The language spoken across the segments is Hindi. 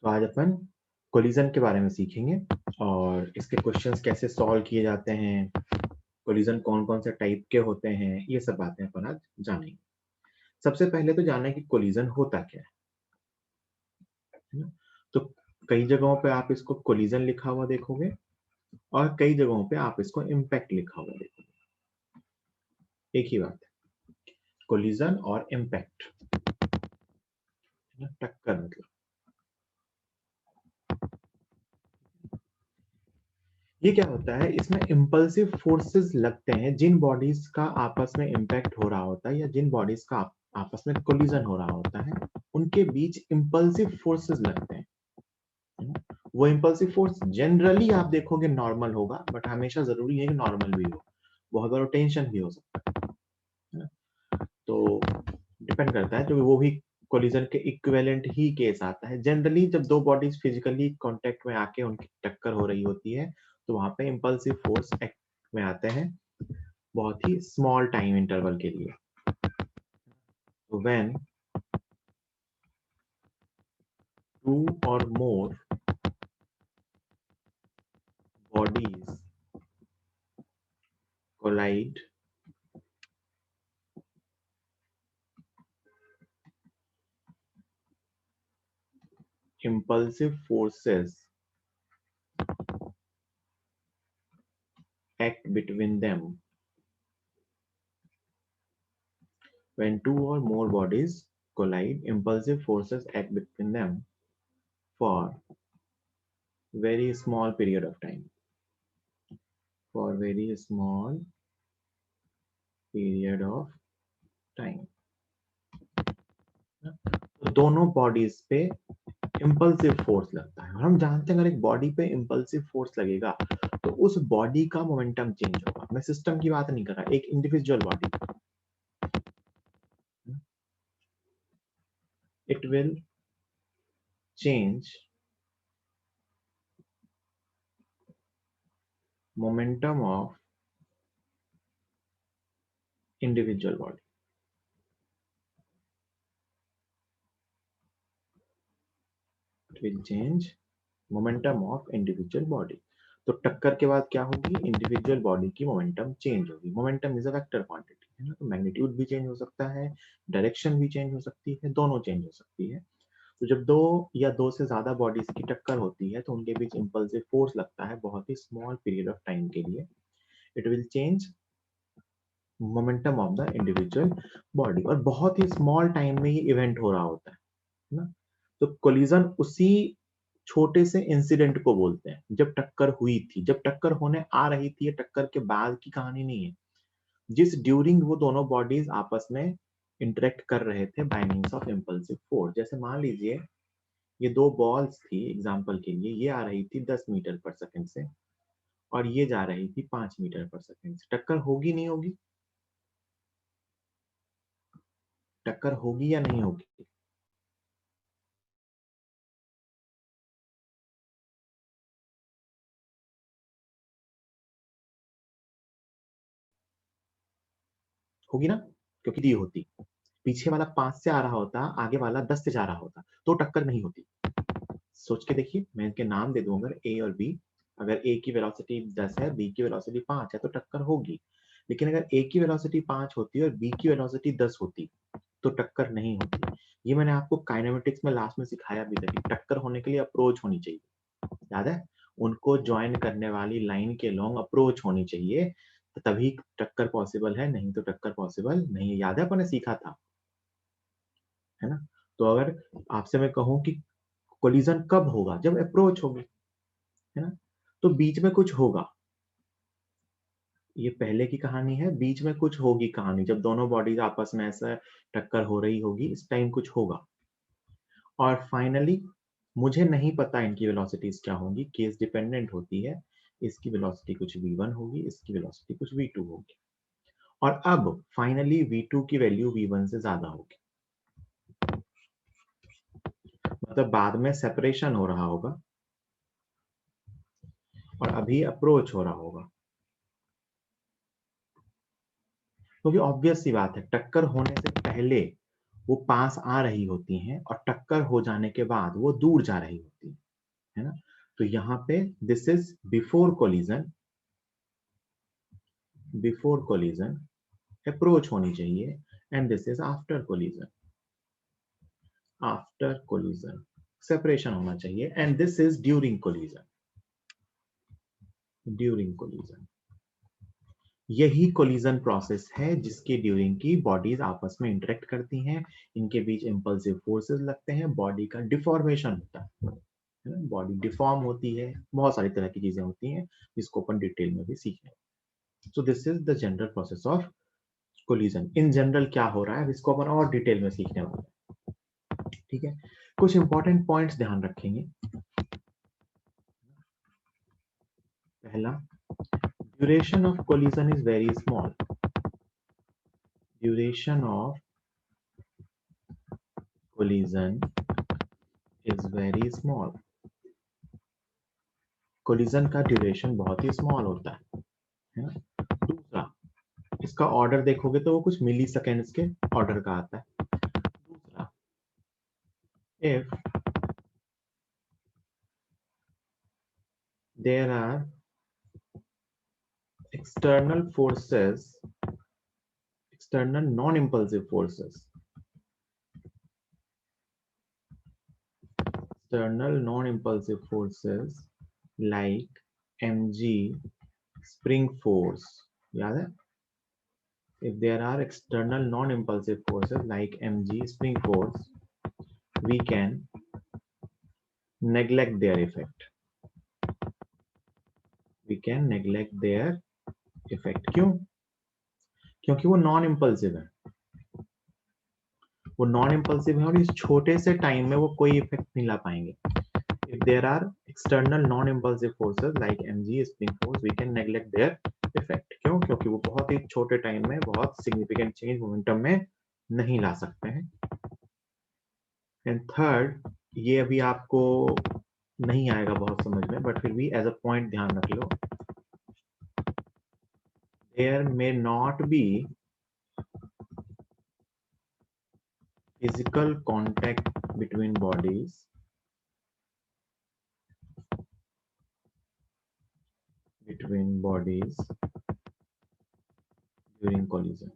तो आज अपन कोलिजन के बारे में सीखेंगे और इसके क्वेश्चंस कैसे सॉल्व किए जाते हैं, कोलिजन कौन कौन से टाइप के होते हैं, ये सब बातें अपन आज जानेंगे। सबसे पहले तो जानना है कि कोलिजन होता क्या है ना? तो कई जगहों पे आप इसको कोलिजन लिखा हुआ देखोगे और कई जगहों पे आप इसको इम्पैक्ट लिखा हुआ देखोगे। एक ही बात है, कोलिजन और इम्पैक्ट, टक्कर मतलब। ये क्या होता है, इसमें इम्पल्सिव फोर्सेस लगते हैं। जिन बॉडीज का आपस में इम्पैक्ट हो रहा होता है या जिन बॉडीज का आपस में कोलिजन हो रहा होता है, उनके बीच इम्पल्सिव फोर्सेस लगते हैं। वो इम्पल्सिव फोर्स जनरली आप देखोगे नॉर्मल होगा, बट हमेशा जरूरी है कि नॉर्मल भी हो, बहुत बार टेंशन भी हो सकता है। तो डिपेंड करता है, तो वो भी कोलिजन के इक्विवेलेंट ही केस आता है। जनरली जब दो बॉडीज फिजिकली कांटेक्ट में आके उनकी टक्कर हो रही होती है, तो वहां पे इम्पल्सिव फोर्स एक्ट में आते हैं, बहुत ही स्मॉल टाइम इंटरवल के लिए। तो when two or more bodies collide, impulsive forces act between them. When two or more bodies collide, impulsive forces act between them for very small period of time. For very small period of time. तो दोनों बॉडीज पे इम्पल्सिव फोर्स लगता है, और हम जानते हैं अगर एक बॉडी पे इम्पल्सिव फोर्स लगेगा तो उस बॉडी का मोमेंटम चेंज होगा। मैं सिस्टम की बात नहीं कर रहा, एक individual body, it will change momentum of individual body. It will change momentum of individual body. तो टक्कर के बाद क्या होगी, इंडिविजुअल बॉडी की मोमेंटम चेंज होगी। Momentum is a vector quantity है ना, तो मैग्नीट्यूड भी चेंज हो सकता है, डायरेक्शन भी चेंज हो सकती है, दोनों चेंज हो सकती है। तो जब दो या दो से ज्यादा बॉडीज की टक्कर होती है तो उनके बीच इंपल्सिव फोर्स लगता है बहुत ही स्मॉल पीरियड ऑफ टाइम के लिए। It will change momentum of the individual body, और बहुत ही स्मॉल टाइम में ये इवेंट हो रहा होता है ना। तो कोलिजन उसी छोटे से इंसिडेंट को बोलते हैं जब टक्कर हुई थी। जब टक्कर होने आ रही थी, ये टक्कर के बाद की कहानी नहीं है, जिस ड्यूरिंग वो दोनों बॉडीज आपस में इंटरेक्ट कर रहे थे by means of impulsive force. जैसे मान लीजिए ये दो बॉल्स थी, एग्जांपल के लिए, ये आ रही थी 10 मीटर पर सेकंड से और ये जा रही थी 5 मीटर पर सेकंड से। टक्कर होगी नहीं होगी? टक्कर होगी या नहीं होगी? होगी ना, क्योंकि दी होती, पीछे वाला 5 से आ रहा होता, आगे वाला 10 से जा रहा होता, तो टक्कर नहीं होती। सोच के देखिए, मैं इनके नाम दे दूं, अगर ए और बी, अगर ए की वेलोसिटी 10 है, बी की वेलोसिटी 5 है, तो टक्कर होगी। लेकिन अगर ए की वेलोसिटी 5 होती और बी की वेलोसिटी 10 होती तो टक्कर नहीं होती। ये मैंने आपको काइनेमेटिक्स में लास्ट में सिखाया भी था कि टक्कर होने के लिए अप्रोच होनी चाहिए, याद है? उनको ज्वाइन करने वाली लाइन के लॉन्ग अप्रोच होनी चाहिए, तो तभी टक्कर पॉसिबल है, नहीं तो टक्कर पॉसिबल नहीं है। याद है अपन ने सीखा था, है ना? तो अगर आपसे मैं कहूं कि कोलिजन कब होगा, जब अप्रोच होगी, है ना? तो बीच में कुछ होगा, ये पहले की कहानी है, बीच में कुछ होगी कहानी, जब दोनों बॉडीज आपस में ऐसा टक्कर हो रही होगी, इस टाइम कुछ होगा। और फाइनली मुझे नहीं पता इनकी वेलोसिटीज क्या होंगी, केस डिपेंडेंट होती है। इसकी वेलोसिटी कुछ v1 होगी, इसकी वेलोसिटी कुछ v2 होगी, और अब फाइनली v2 की वैल्यू v1 से ज्यादा होगी। मतलब बाद में सेपरेशन हो रहा होगा और अभी अप्रोच हो रहा होगा। क्योंकि ऑब्वियस सी बात है, टक्कर होने से पहले वो पास आ रही होती हैं और टक्कर हो जाने के बाद वो दूर जा रही होती है ना? तो यहाँ पे this is before collision approach होनी चाहिए, and this is after collision separation होना चाहिए, and this is during collision. यही कोलिजन प्रोसेस है जिसके ड्यूरिंग की बॉडीज आपस में इंटरेक्ट करती हैं, इनके बीच इंपल्सिव फोर्सेस लगते हैं, बॉडी का डिफॉर्मेशन होता है ना? बॉडी डिफॉर्म होती है, बहुत सारी तरह की चीजें होती हैं जिसको अपन डिटेल में भी सीखेंगे। So this is the general process of collision. In general क्या हो रहा है इसको अपन और डिटेल में सीखने वाले हैं, ठीक है? कुछ इंपॉर्टेंट पॉइंट्स ध्यान रखेंगे। पहला, duration of collision is very small. Duration of collision is very small. Collision का ड्यूरेशन बहुत ही स्मॉल होता है ना? दूसरा, इसका ऑर्डर देखोगे तो वो कुछ मिली सेकेंड्स के ऑर्डर का आता है। दूसरा, if there are external forces, external non-impulsive forces, external non-impulsive forces like mg spring force, याद है? If there are external non-impulsive forces like mg spring force, we can neglect their effect. We can neglect their effect. क्यों? क्योंकि वो नॉन इम्पल्सिव है, वो नॉन इम्पल्सिव है और इस छोटे से टाइम में वो कोई इफेक्ट नहीं ला पाएंगे। If there are external non-impulsive forces like mg spring force, we can neglect their effect. क्यों? क्योंकि वो बहुत ही छोटे टाइम में बहुत सिग्निफिकेंट चेंज मोमेंटम में नहीं ला सकते हैं। एंड थर्ड, ये अभी आपको नहीं आएगा बहुत समझ में, बट फिर भी एज अ पॉइंट ध्यान रख लो, there may not be physical contact between bodies during collision.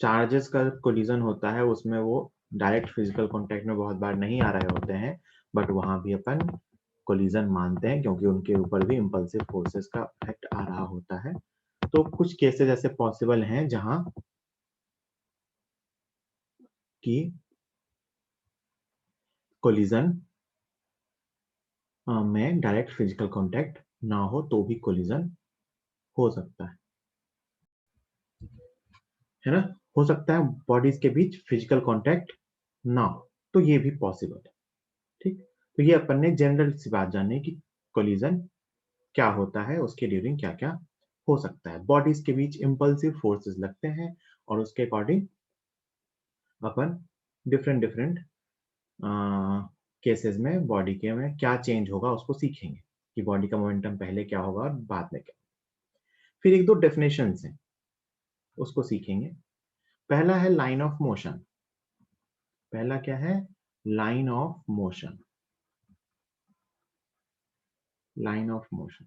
Charges का कोलिजन होता है उसमें वो डायरेक्ट फिजिकल कांटेक्ट में बहुत बार नहीं आ रहे होते हैं, बट वहां भी अपन कोलिजन मानते हैं क्योंकि उनके ऊपर भी इंपल्सिव फोर्सेस का इफेक्ट आ रहा होता है। तो कुछ केसेस ऐसे पॉसिबल हैं जहां कि कोलिजन में डायरेक्ट फिजिकल कांटेक्ट ना हो तो भी कोलिजन हो सकता है ना? हो सकता है बॉडीज के बीच फिजिकल कांटेक्ट ना हो, तो ये भी पॉसिबल है। ठीक, तो ये अपन ने जनरल सी बात जानी कि कोलिजन क्या होता है, उसके ड्यूरिंग क्या क्या हो सकता है। बॉडीज के बीच इंपल्सिव फोर्सेस लगते हैं और उसके अकॉर्डिंग अपन डिफरेंट डिफरेंट केसेस में बॉडी के में क्या चेंज होगा उसको सीखेंगे कि बॉडी का मोमेंटम पहले क्या होगा और बाद में क्या। फिर एक दो डेफिनेशंस हैं उसको सीखेंगे। पहला है लाइन ऑफ मोशन। पहला क्या है? Line of motion. Line of motion,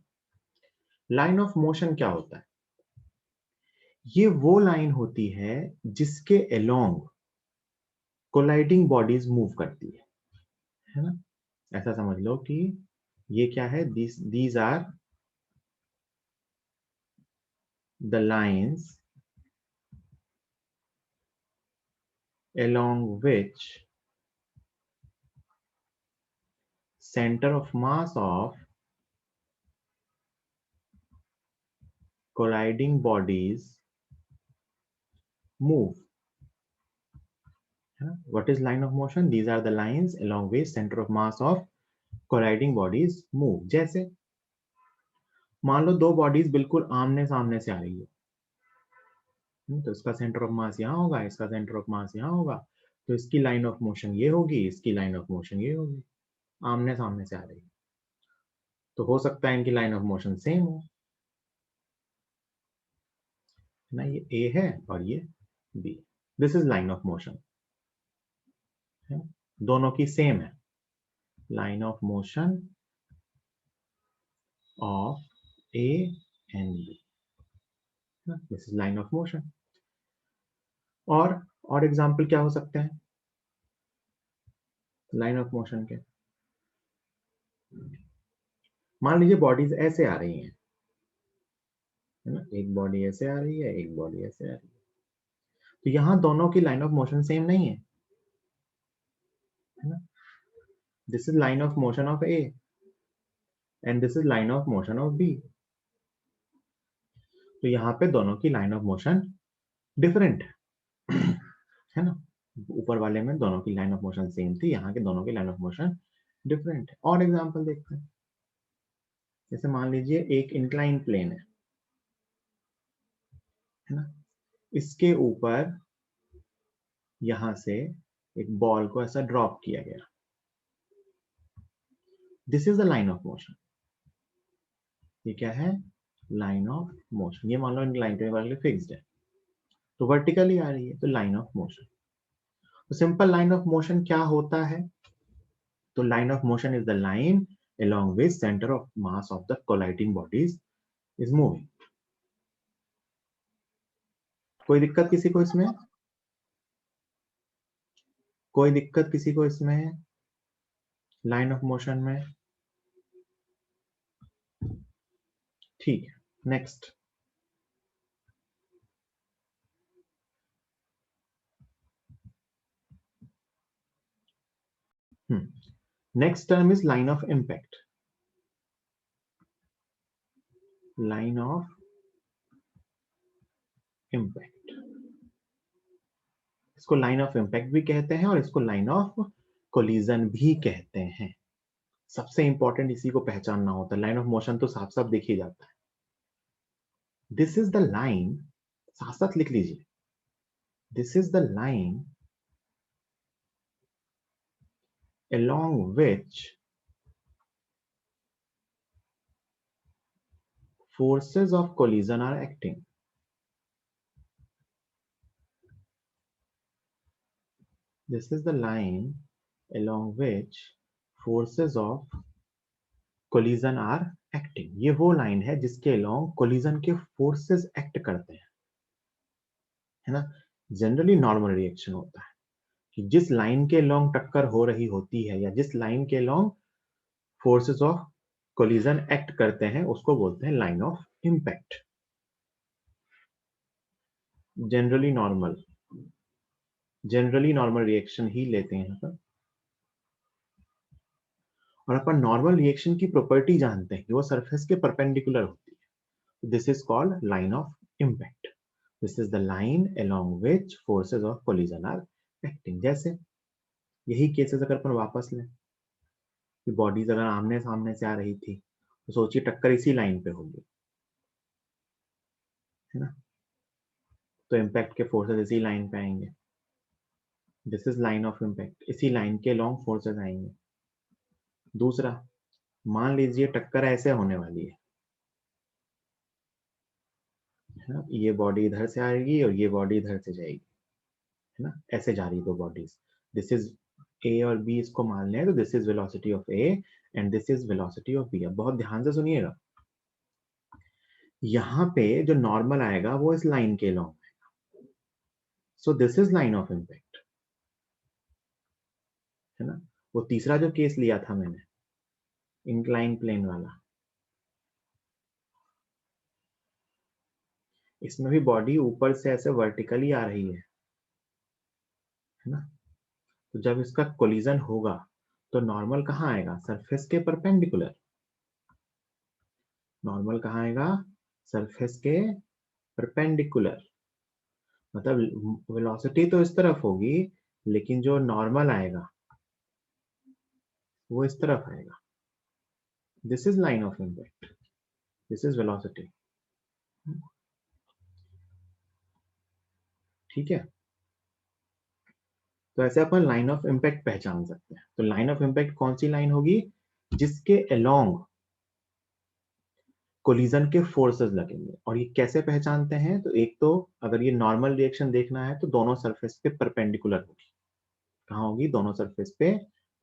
line of motion क्या होता है? ये वो लाइन होती है जिसके अलोंग कोलाइडिंग बॉडीज मूव करती है ना? ऐसा समझ लो कि ये क्या है, these are the lines along which center of mass of colliding bodies move. What is line of motion? These are the lines along which center of mass of colliding bodies move. जैसे मान लो दो बॉडीज बिल्कुल आमने सामने से आ रही है, तो इसका सेंटर ऑफ मास यहाँ होगा, इसका सेंटर ऑफ मास यहाँ होगा, तो इसकी लाइन ऑफ मोशन ये होगी, इसकी लाइन ऑफ मोशन ये होगी। आमने सामने से आ रही है तो हो सकता है इनकी लाइन ऑफ मोशन सेम हो ना, ये ए है और ये B. This is line of motion, दोनों की सेम है, line of motion of A and B, this is line of motion. और एग्जाम्पल क्या हो सकते हैं लाइन ऑफ मोशन के? मान लीजिए बॉडीज ऐसे आ रही हैं, है ना, एक बॉडी ऐसे आ रही है, एक बॉडी ऐसे आ रही है, तो यहां दोनों की लाइन ऑफ मोशन सेम नहीं है ना? This is line of motion of A and this is line of motion of B, तो यहाँ पे दोनों की लाइन ऑफ मोशन डिफरेंट है ना? ऊपर वाले में दोनों की लाइन ऑफ मोशन सेम थी, यहाँ के दोनों की लाइन ऑफ मोशन डिफरेंट है। और एग्जांपल देखते हैं, जैसे मान लीजिए एक इंक्लाइन प्लेन है ना, इसके ऊपर यहां से एक बॉल को ऐसा ड्रॉप किया गया, this is the line of motion. ये क्या है? Line of motion. ये मान लो इंक्लाइन प्लेन वाले फिक्स्ड है, तो वर्टिकली आ रही है, तो लाइन ऑफ मोशन। तो सिंपल लाइन ऑफ मोशन क्या होता है? तो line of motion is the line along which center of mass of the colliding bodies is moving. कोई दिक्कत किसी को इसमें? कोई दिक्कत किसी को इसमें लाइन ऑफ मोशन में? ठीक है, next. Next term is line of impact. Line of impact, इसको लाइन ऑफ इम्पैक्ट भी कहते हैं और इसको लाइन ऑफ कोलिजन भी कहते हैं। सबसे इंपॉर्टेंट इसी को पहचानना होता है। लाइन ऑफ मोशन तो साफ साफ देखी जाता है, दिस इज द लाइन, साथ साथ लिख लीजिए, this is the line along which forces of collision are acting. This is the line along which forces of collision are acting. ये वो लाइन है जिसके along collision के forces act करते हैं, है ना? जनरली नॉर्मल रिएक्शन होता है कि जिस लाइन के along टक्कर हो रही होती है या जिस लाइन के along forces of collision act करते हैं उसको बोलते हैं line of impact. Generally normal reaction ही लेते हैं अपन, और अपन नॉर्मल रिएक्शन की प्रॉपर्टी जानते हैं कि वो सरफेस के परपेंडिकुलर होती है। This is called line of impact. This is the line along which forces of collision are acting. जैसे यही केसेस अगर अपन वापस लें कि बॉडीज अगर आमने सामने से आ रही थी, तो सोचिए टक्कर इसी लाइन पे होगी, है ना? तो इम्पैक्ट के फोर्सेस इसी लाइन पे आएंगे। This is line of impact, इसी लाइन के लॉन्ग फोर्सेस आएंगे। दूसरा, मान लीजिए टक्कर ऐसे होने वाली है ना, ये बॉडी इधर से आएगी और ये बॉडी इधर से जाएगी, है ना? ऐसे जा रही दो बॉडीज, दिस इज ए और बी, इसको मान लें तो this is velocity of A and this is velocity of B. अब बहुत ध्यान से सुनिएगा, यहाँ पे जो नॉर्मल आएगा वो इस लाइन के लॉन्ग आएगा, so this is line of impact, है ना? वो तीसरा जो केस लिया था मैंने, इंक्लाइन प्लेन वाला, इसमें भी बॉडी ऊपर से ऐसे वर्टिकली आ रही है ना? तो जब इसका कोलिजन होगा तो नॉर्मल कहाँ आएगा? सरफेस के परपेंडिकुलर। नॉर्मल कहाँ आएगा? सरफेस के परपेंडिकुलर। मतलब वेलोसिटी तो इस तरफ होगी, लेकिन जो नॉर्मल आएगा वो इस तरफ आएगा। This is line of impact, this is velocity. ठीक है, तो ऐसे अपन लाइन ऑफ इम्पैक्ट पहचान सकते हैं। तो लाइन ऑफ इम्पैक्ट कौन सी लाइन होगी? जिसके अलोंग कोलिजन के फोर्सेस लगेंगे। और ये कैसे पहचानते हैं? तो एक तो अगर ये नॉर्मल रिएक्शन देखना है तो दोनों सरफेस पे परपेंडिकुलर होगी। कहाँ होगी? दोनों सरफेस पे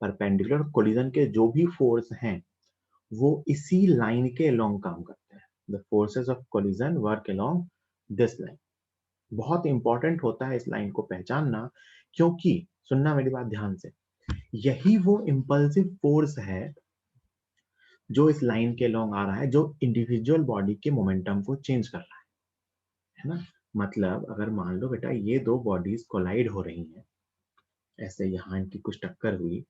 परपेंडिकुलर। कोलिजन के जो भी फोर्स हैं वो इसी लाइन के अलोंग काम करते हैं। The forces of collision work along this line. बहुत इंपॉर्टेंट होता है इस लाइन को पहचानना, क्योंकि सुनना मेरी बात ध्यान से, यही वो इंपल्सिव फोर्स है जो इस लाइन के अलोंग आ रहा है, जो इंडिविजुअल बॉडी के मोमेंटम को चेंज कर रहा है ना। मतलब अगर मान लो बेटा ये दो बॉडीज कोलाइड हो रही हैं, ऐसे यहाँ इनकी कुछ टक्कर हुई,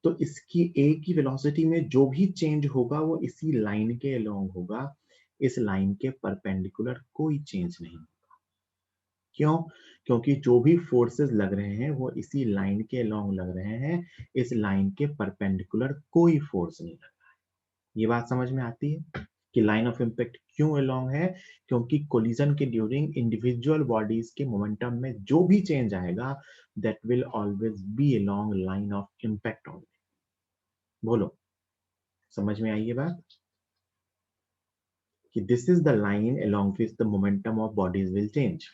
तो इसकी एक ही वेलोसिटी में जो भी चेंज होगा वो इसी लाइन के अलोंग होगा। इस लाइन के परपेंडिकुलर कोई चेंज नहीं होगा। क्यों? क्योंकि जो भी फोर्सेस लग रहे हैं वो इसी लाइन के अलोंग लग रहे हैं। इस लाइन के परपेंडिकुलर कोई फोर्स नहीं लग रहा है। ये बात समझ में आती है कि लाइन ऑफ इम्पैक्ट क्यों अलोंग है? क्योंकि कोलिजन के ड्यूरिंग इंडिविजुअल बॉडीज के मोमेंटम में जो भी चेंज आएगा that will always be along line of impact only। बोलो, समझ में आई ये बात कि this is the line along which the momentum of bodies will change।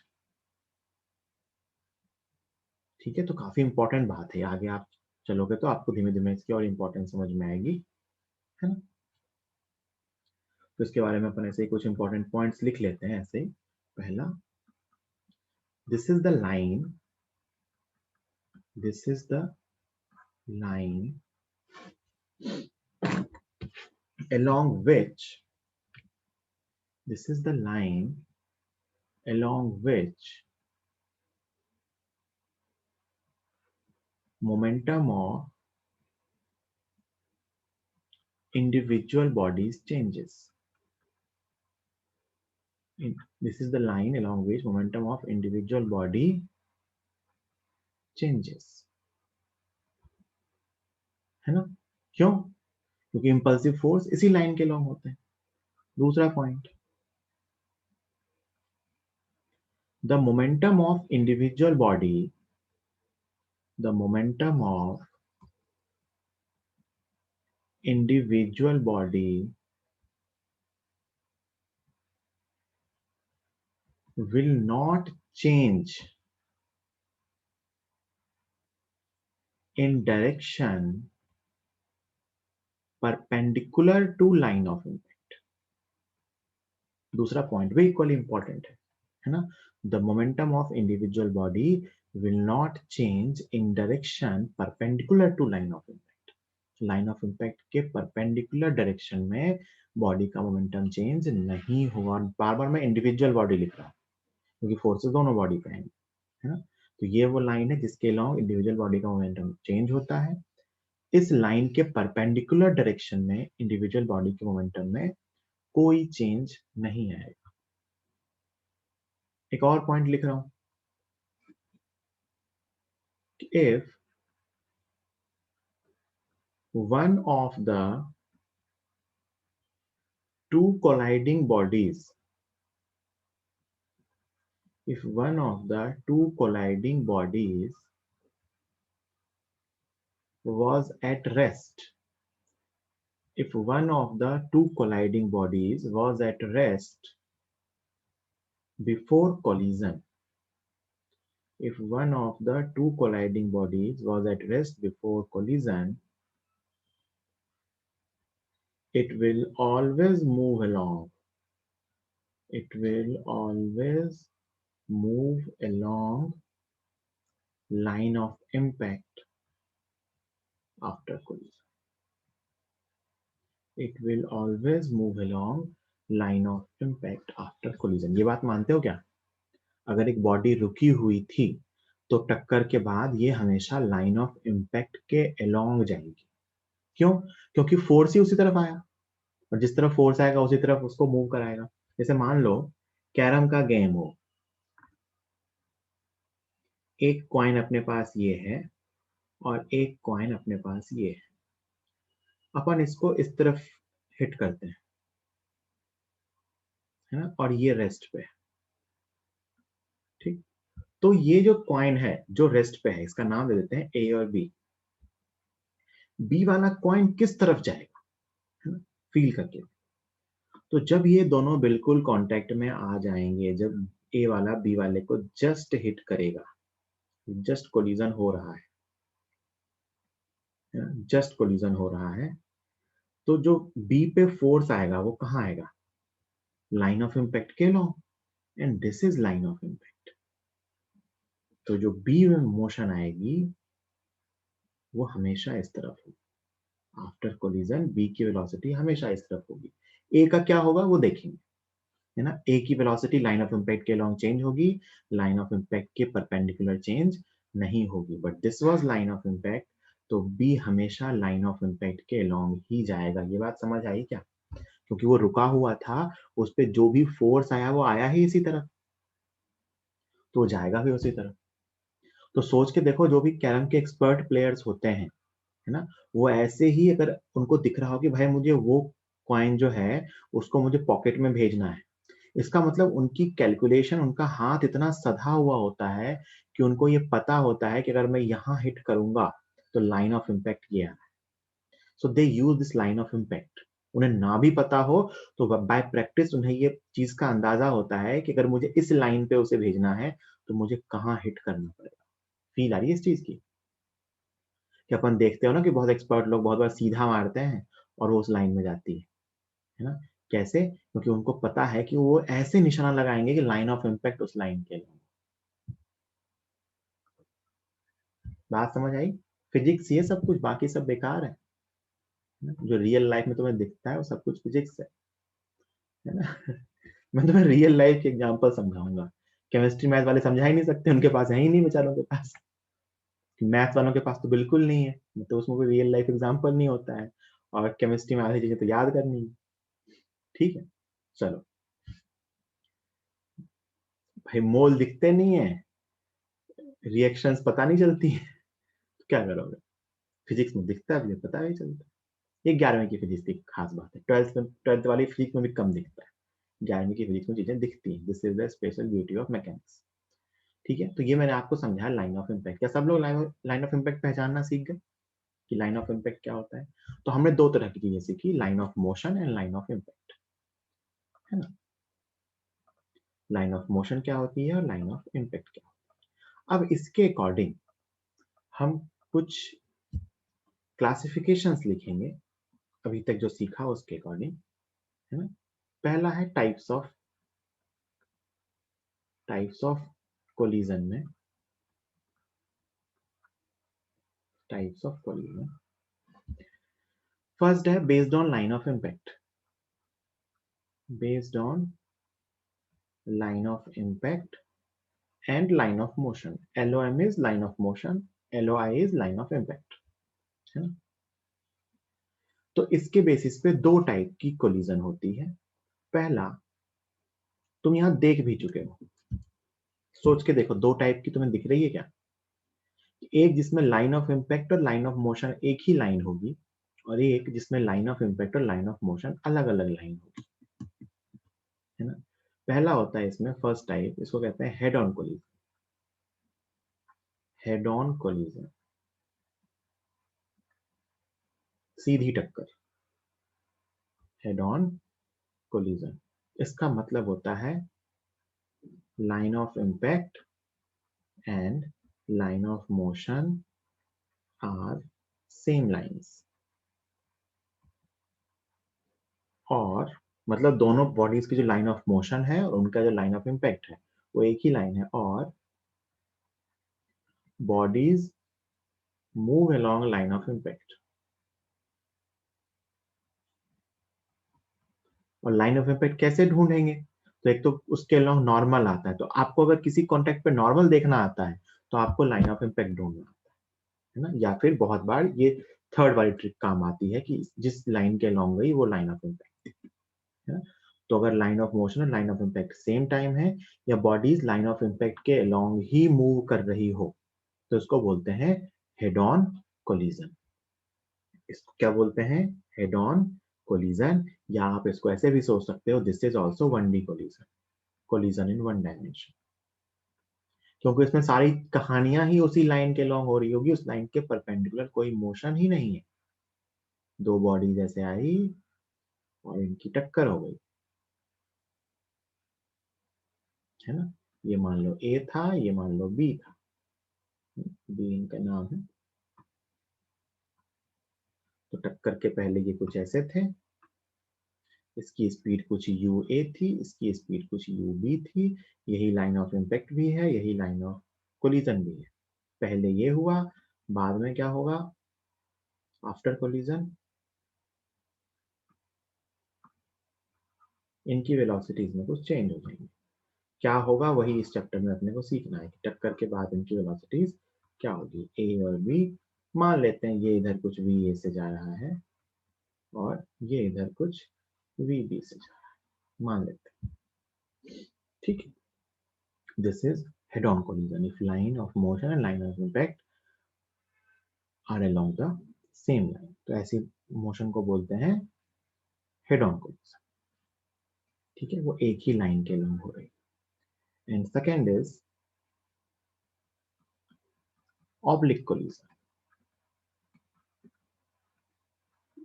ठीक है, तो काफी इंपॉर्टेंट बात है। आगे आप चलोगे तो आपको धीमे धीमे इसकी और इंपॉर्टेंस समझ में आएगी, है ना। तो इसके बारे में अपन ऐसे ही कुछ इंपॉर्टेंट पॉइंट्स लिख लेते हैं। ऐसे पहला, this is the line, this is the line along which, this is the line along which momentum of individual bodies changes। This is the line along which momentum of individual body changes, है ना। क्यों? क्योंकि इंपल्सिव फोर्स इसी लाइन के along होते हैं। दूसरा point, the momentum of individual body, the momentum of individual body will not change in direction perpendicular to line of impact। दूसरा पॉइंट भी इक्वली इंपॉर्टेंट है ना। The momentum of individual body will not change in direction perpendicular to line of impact. Line of impact के परपेंडिकुलर डायरेक्शन में बॉडी का मोमेंटम चेंज नहीं होगा। बार बार मैं इंडिविजुअल बॉडी लिख रहा हूँ क्योंकि फोर्सेस दोनों बॉडी पे हैं, है ना। तो ये वो लाइन है जिसके अलोंग इंडिविजुअल बॉडी का मोमेंटम चेंज होता है। इस लाइन के परपेंडिकुलर डायरेक्शन में इंडिविजुअल बॉडी के मोमेंटम में कोई चेंज नहीं आएगा। एक और पॉइंट लिख रहा हूं, if one of the two colliding bodies, if one of the two colliding bodies was at rest, if one of the two colliding bodies was at rest before collision, if one of the two colliding bodies was at rest before collision, it will always move along, it will always move along line of impact after collision, it will always move along line of impact after collision। ये बात मानते हो क्या? अगर एक बॉडी रुकी हुई थी तो टक्कर के बाद ये हमेशा लाइन ऑफ इम्पैक्ट के अलोंग जाएगी। क्यों? क्योंकि फोर्स ही उसी तरफ आया और जिस तरफ फोर्स आएगा उसी तरफ उसको मूव कराएगा। जैसे मान लो कैरम का गेम हो, एक कॉइन अपने पास ये है और एक कॉइन अपने पास ये है। अपन इसको इस तरफ हिट करते हैं, है ना, और ये रेस्ट पे है। ठीक, तो ये जो कॉइन है जो रेस्ट पे है, इसका नाम दे देते हैं ए और बी। बी वाला कॉइन किस तरफ जाएगा, है ना, फील करके। तो जब ये दोनों बिल्कुल कांटेक्ट में आ जाएंगे, जब ए वाला बी वाले को जस्ट हिट करेगा, जस्ट कोलिजन हो रहा है, जस्ट कोलिजन हो रहा है, तो जो बी पे फोर्स आएगा वो कहाँ आएगा? लाइन ऑफ इम्पैक्ट के long, and this is line of impact. तो जो बी में मोशन आएगी वो हमेशा इस तरफ होगी। आफ्टर कोलिजन बी की वेलोसिटी हमेशा इस तरफ होगी। ए का क्या होगा वो देखेंगे, है ना। ए की वेलोसिटी लाइन ऑफ इम्पैक्ट के लॉन्ग चेंज होगी, लाइन ऑफ इम्पैक्ट के परपेंडिकुलर चेंज नहीं होगी, but this was line of impact, तो बी हमेशा लाइन ऑफ इम्पैक्ट के लॉन्ग ही जाएगा। ये बात समझ आई क्या? क्योंकि वो रुका हुआ था, उस पे जो भी फोर्स आया वो आया ही इसी तरफ, तो जाएगा भी उसी तरफ। तो सोच के देखो, जो भी कैरम के एक्सपर्ट प्लेयर्स होते हैं, है ना, वो ऐसे ही अगर उनको दिख रहा हो कि भाई मुझे वो कॉइन जो है उसको मुझे पॉकेट में भेजना है, इसका मतलब उनकी कैलकुलेशन, उनका हाथ इतना सधा हुआ होता है कि उनको ये पता होता है कि अगर मैं यहाँ हिट करूंगा तो लाइन ऑफ इम्पैक्ट ये है। So they use this line of impact. उन्हें ना भी पता हो तो बाय प्रैक्टिस उन्हें ये चीज का अंदाजा होता है कि अगर मुझे इस लाइन पे उसे भेजना है तो मुझे कहाँ हिट करना पड़ेगा। फील आ रही है इस चीज की? कि अपन देखते हो ना कि बहुत एक्सपर्ट लोग बहुत बार सीधा मारते हैं और वो उस लाइन में जाती है ना। कैसे? क्योंकि उनको पता है कि वो ऐसे निशाना लगाएंगे कि लाइन ऑफ इम्पैक्ट उस लाइन के लिए। बात समझ आई? फिजिक्स ये सब कुछ, बाकी सब बेकार है ना? जो रियल लाइफ में तुम्हें दिखता है वो सब कुछ फिजिक्स है ना। मैं तुम्हें रियल लाइफ के एग्जांपल समझाऊंगा। केमिस्ट्री मैथ वाले समझा ही नहीं सकते, उनके पास है ही नहीं बेचारों के पास। मैथ वालों के पास तो बिल्कुल नहीं है, तो उसमें कोई रियल लाइफ एग्जांपल नहीं होता है, और केमिस्ट्री में आधी चीजें तो याद करनी है। ठीक है, चलो भाई, मोल दिखते नहीं है, रिएक्शंस पता नहीं चलती है, तो क्या करोगे? फिजिक्स में दिखता भी है, पता भी चलता है। ये 11वीं की फिजिक्स की खास बात है, ट्वेल्थ वाली फिजिक्स में भी कम दिखता है, 11वीं की फिजिक्स में चीजें दिखती हैं। This is the special beauty of mechanics. ठीक है, तो ये मैंने आपको समझाया लाइन ऑफ इम्पैक्ट। क्या सब लोग लाइन ऑफ इम्पैक्ट पहचानना सीख गए कि लाइन ऑफ इम्पैक्ट क्या होता है? तो हमने दो तरह की चीजें सीखी, line of motion and line of impact, है ना। लाइन ऑफ मोशन क्या होती है और लाइन ऑफ इम्पैक्ट क्या होती है। अब इसके अकॉर्डिंग हम कुछ क्लासिफिकेशंस लिखेंगे, अभी तक जो सीखा उसके अकॉर्डिंग, है ना। पहला है टाइप्स ऑफ कोलिजन में, टाइप्स ऑफ कोलिजन। फर्स्ट है based on line of impact, based on line of impact and line of motion. LOM is line of motion, LOI is line of impact, है ना। तो इसके बेसिस पे दो टाइप की कोलिजन होती है। पहला, तुम यहां देख भी चुके हो, सोच के देखो, दो टाइप की तुम्हें दिख रही है क्या? एक जिसमें लाइन ऑफ इम्पैक्ट और लाइन ऑफ मोशन एक ही लाइन होगी, और एक जिसमें लाइन ऑफ इम्पैक्ट और लाइन ऑफ मोशन अलग अलग लाइन होगी, है ना। पहला होता है इसमें फर्स्ट टाइप, इसको कहते हैं head on collision. Head on collision, सीधी टक्कर, हेड ऑन कोलिजन। इसका मतलब होता है line of impact and line of motion are same lines, और मतलब दोनों बॉडीज की जो लाइन ऑफ मोशन है और उनका जो लाइन ऑफ इम्पैक्ट है वो एक ही लाइन है, और bodies move along line of impact. और लाइन ऑफ इम्पैक्ट कैसे ढूंढेंगे? तो एक तो उसके अलोंग नॉर्मल आता है, तो आपको अगर किसी कॉन्टेक्ट पे नॉर्मल देखना आता है तो आपको लाइन ऑफ इम्पैक्ट ढूंढना आता है ना। या फिर बहुत बार ये थर्ड वाली ट्रिक काम आती है कि जिस लाइन के अलोंग गई वो लाइन ऑफ इम्पैक्ट है। तो अगर लाइन ऑफ मोशन और line of impact same time है, या बॉडीज लाइन ऑफ इम्पैक्ट के अलोंग ही मूव कर रही हो, तो इसको बोलते हैं हेड ऑन कोलिजन। इसको क्या बोलते हैं? Head on collision. या आप इसको ऐसे भी सोच सकते हो, this is also 1D collision, collision in one dimension, क्योंकि इसमें सारी कहानियां ही उसी लाइन के अलोंग हो रही होगी, उस लाइन के परपेंडिकुलर कोई मोशन ही नहीं है। दो बॉडीज ऐसे आई और इनकी टक्कर हो गई, है ना। तो ये हेड ऑन कोलिजन है। अब इसके अकॉर्डिंग हम कुछ क्लासिफिकेशंस लिखेंगे, अभी तक जो सीखा उसके अकॉर्डिंग, है ना। पहला है based on line of impact, based on line of impact and line of motion are same lines, और है ना। ये मान लो ए था, ये मान लो बी था, बी इनका नाम है। तो टक्कर के पहले ये कुछ ऐसे थे, इसकी स्पीड कुछ यू ए थी, इसकी स्पीड कुछ यू बी थी, यही लाइन ऑफ इम्पैक्ट भी है, यही लाइन ऑफ कोलिजन भी है। पहले ये हुआ, बाद में क्या होगा, आफ्टर कोलिजन इनकी वेलोसिटीज में कुछ चेंज हो जाएंगे। क्या होगा वही इस चैप्टर में अपने को सीखना है कि टक्कर के बाद इनकी वेलोसिटीज क्या होगी। ए और बी मान लेते हैं, ये इधर कुछ वी ए से जा रहा है और ये इधर कुछ वी बी से जा रहा है, मान लेते हैं, ठीक है। This is head on collision if line of motion and line of impact are along the same line. तो ऐसी मोशन को बोलते हैं हेड ऑन कोलिजन, ठीक है, वो एक ही लाइन के अलोंग हो रही है। And second is oblique collision.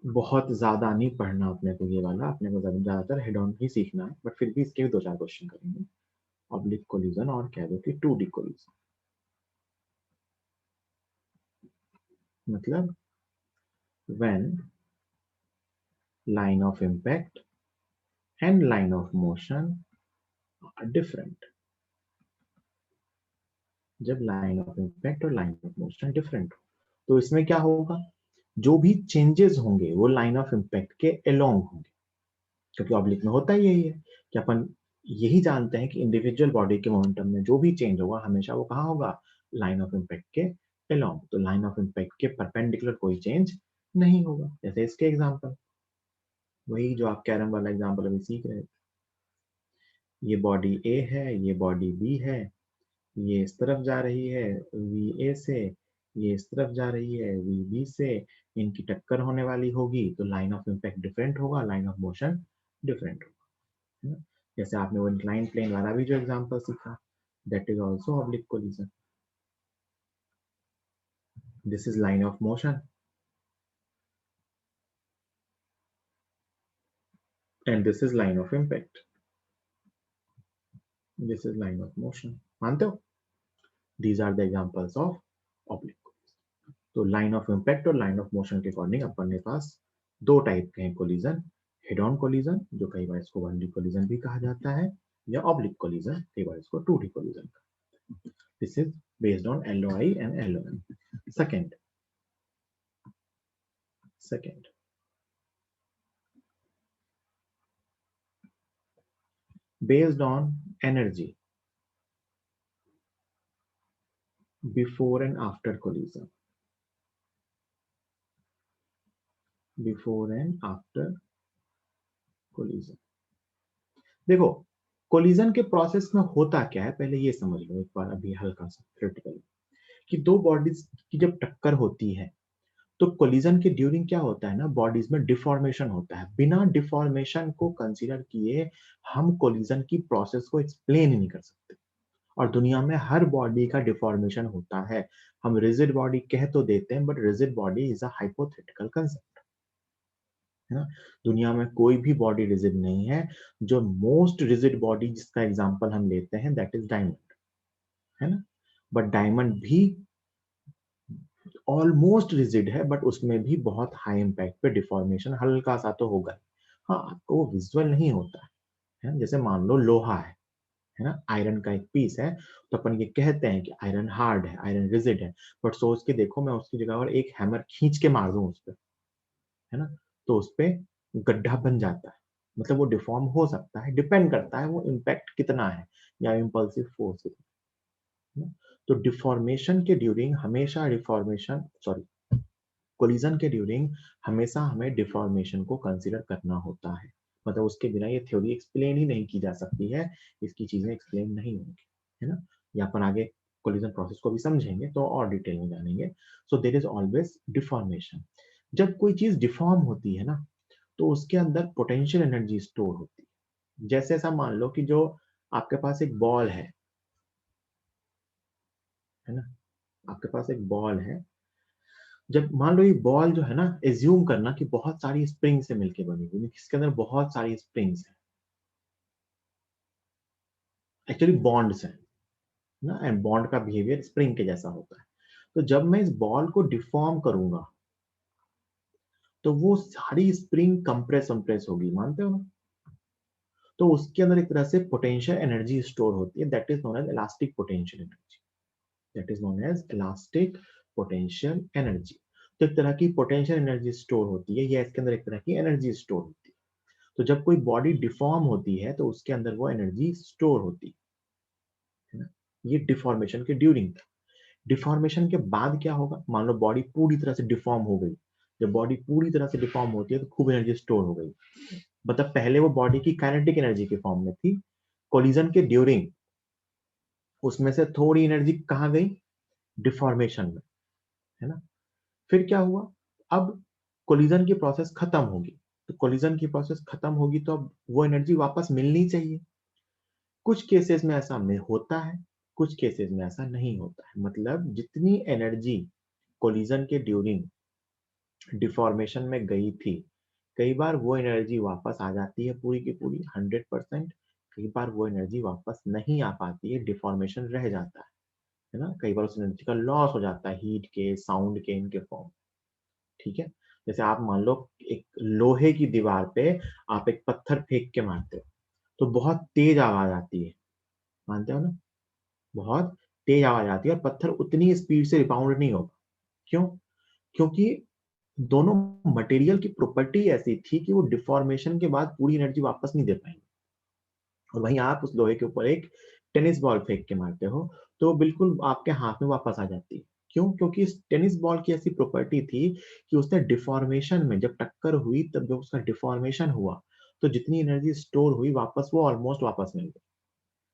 बहुत ज्यादा नहीं पढ़ना अपने को ये वाला, अपने को ज्यादातर हेड ऑन ही सीखना है, बट फिर भी इसके भी 2-4 क्वेश्चन करेंगे। ऑब्लिक कोलिजन और कह दो कि 2D कोलिजन, मतलब when line of impact and line of motion are different. जब लाइन ऑफ इम्पैक्ट और लाइन ऑफ मोशन डिफरेंट हो तो इसमें क्या होगा, जो भी चेंजेस होंगे वो लाइन ऑफ इम्पैक्ट के अलोंग होंगे, क्योंकि ऑब्लिक में होता ही यही है कि अपन यही जानते हैं कि इंडिविजुअल बॉडी के मोमेंटम में जो भी चेंज होगा हमेशा वो कहाँ होगा, लाइन ऑफ इम्पैक्ट के अलोंग। तो लाइन ऑफ इम्पैक्ट के परपेंडिकुलर कोई चेंज नहीं होगा। जैसे इसके एग्जांपल, वही जो आप कैरम वाला एग्जांपल अभी सीख रहे थे, ये बॉडी ए है, ये बॉडी बी है, ये इस तरफ जा रही है वी ए से, ये इस तरफ जा रही है वी बी से, इनकी टक्कर होने वाली होगी तो लाइन ऑफ इम्पैक्ट डिफरेंट होगा, लाइन ऑफ मोशन डिफरेंट होगा, है ना। जैसे आपने वो इंक्लाइन प्लेन वाला भी जो एग्जांपल सीखा, that is also oblique collision. This is line of motion and this is line of impact, this is line of motion. मानते हो? These are the examples of oblique. तो लाइन ऑफ इम्पैक्ट और लाइन ऑफ मोशन के अकॉर्डिंग अपन के पास दो टाइप के हैं कोलिजन, हेड ऑन कोलिजन जो कई बार इसको 1D कोलिजन भी कहा जाता है, या ऑब्लिक कोलिजन, कई बार इसको 2D collision. This is based on LOI and LOM। Second based on energy before and after collision, before and after collision। देखो, कोलिजन के प्रोसेस में होता क्या है पहले ये समझ लो एक बार, अभी हल्का सा थ्योरेटिकली, कि दो बॉडीज की जब टक्कर होती है तो कोलिजन के ड्यूरिंग क्या होता है ना, बॉडीज में डिफॉर्मेशन होता है। बिना डिफॉर्मेशन को कंसीडर किए हम कोलिजन की प्रोसेस को एक्सप्लेन ही नहीं कर सकते। और दुनिया में हर बॉडी का डिफॉर्मेशन होता है। हम रिजिड बॉडी कह तो देते हैं, but rigid body is a hypothetical concept, है ना। दुनिया में कोई भी बॉडी रिजिड नहीं है। जो मोस्ट रिजिड बॉडी जिसका एग्जांपल हम लेते हैं दैट इज डायमंड, है ना। बट डायमंड भी ऑलमोस्ट रिजिड है, बट उसमें भी बहुत हाई इम्पैक्ट पे डिफॉर्मेशन हल्का सा तो होगा। हाँ, आपको वो विजुअल नहीं होता है ना। जैसे मान लो लोहा है ना, आयरन का एक पीस है, तो अपन ये कहते हैं कि आयरन हार्ड है, आयरन रिजिड है, बट सोच के देखो मैं उसकी जगह पर एक हैमर खींच के मार दूं उस पर, है ना, तो उस पर गड्ढा बन जाता है। मतलब वो डिफॉर्म हो सकता है, डिपेंड करता है वो इम्पैक्ट कितना है या इम्पल्सिव फोर्स कितना है। तो डिफॉर्मेशन के ड्यूरिंग हमेशा डिफॉर्मेशन सॉरी कोलिजन के ड्यूरिंग हमेशा हमें डिफॉर्मेशन को कंसीडर करना होता है। मतलब उसके बिना ये थ्योरी एक्सप्लेन ही नहीं की जा सकती है, इसकी चीजें एक्सप्लेन नहीं होंगी, है ना। या अपन आगे कोलिजन प्रोसेस को भी समझेंगे तो और डिटेल में जानेंगे। So there is always deformation. जब कोई चीज डिफॉर्म होती है ना तो उसके अंदर पोटेंशियल एनर्जी स्टोर होती है। जैसे ऐसा मान लो कि जो आपके पास एक बॉल है ना, आपके पास एक बॉल है। जब मान लो ये बॉल जो है ना, एज्यूम करना कि बहुत सारी स्प्रिंग से मिलके बनी हुई, इसके अंदर बहुत सारी स्प्रिंग्स हैं, एक्चुअली बॉन्ड्स हैं ना, एंड बॉन्ड का बिहेवियर स्प्रिंग के जैसा होता है। तो जब मैं इस बॉल को डिफॉर्म करूंगा तो वो सारी स्प्रिंग कंप्रेस वम्प्रेस होगी, मानते हो ना? तो उसके अंदर एक तरह से पोटेंशियल एनर्जी स्टोर होती है, that is known as elastic potential energy, that is known as elastic potential energy. तो एक तरह की पोटेंशियल एनर्जी स्टोर होती है, या इसके अंदर एक तरह की एनर्जी स्टोर होती है। तो जब कोई बॉडी डिफॉर्म होती है तो उसके अंदर वो एनर्जी स्टोर होती है ना। ये डिफॉर्मेशन के ड्यूरिंग। डिफॉर्मेशन के बाद क्या होगा, मान लो बॉडी पूरी तरह से डिफॉर्म हो गई। जब बॉडी पूरी तरह से डिफॉर्म होती है तो खूब एनर्जी स्टोर हो गई, मतलब पहले वो बॉडी की काइनेटिक एनर्जी के फॉर्म में थी, कोलिजन के ड्यूरिंग उसमें से थोड़ी एनर्जी कहाँ गई, डिफॉर्मेशन में, है ना। फिर क्या हुआ, अब कोलिजन की प्रोसेस खत्म होगी, तो कोलिजन की प्रोसेस खत्म होगी तो अब वो एनर्जी वापस मिलनी चाहिए। कुछ केसेस में ऐसा में होता है, कुछ केसेस में ऐसा नहीं होता है। मतलब जितनी एनर्जी कोलिजन के ड्यूरिंग डिफॉर्मेशन में गई थी, कई बार वो एनर्जी वापस आ जाती है पूरी की पूरी 100%। कई बार वो एनर्जी वापस नहीं आ पाती है, डिफॉर्मेशन रह जाता है ना। कई बार उस एनर्जी का लॉस हो जाता है हीट के, साउंड के, इनके फॉर्म। ठीक है, जैसे आप मान लो एक लोहे की दीवार पे आप एक पत्थर फेंक के मारते हो तो बहुत तेज आवाज आती है, मानते हो ना। बहुत तेज आवाज आती है और पत्थर उतनी स्पीड से रिबाउंड नहीं होगा। क्यों? क्योंकि दोनों मटेरियल की प्रॉपर्टी ऐसी थी कि वो डिफॉर्मेशन के बाद पूरी एनर्जी वापस नहीं दे पाएंगे। और वहीं आप उस लोहे के ऊपर एक टेनिस बॉल फेंक के मारते हो तो बिल्कुल आपके हाथ में वापस आ जाती है। क्यों? क्योंकि इस टेनिस बॉल की ऐसी प्रॉपर्टी थी कि उसने डिफॉर्मेशन में जब टक्कर हुई, तब जब उसका डिफॉर्मेशन हुआ तो जितनी एनर्जी स्टोर हुई वापस वो ऑलमोस्ट वापस मिल गई।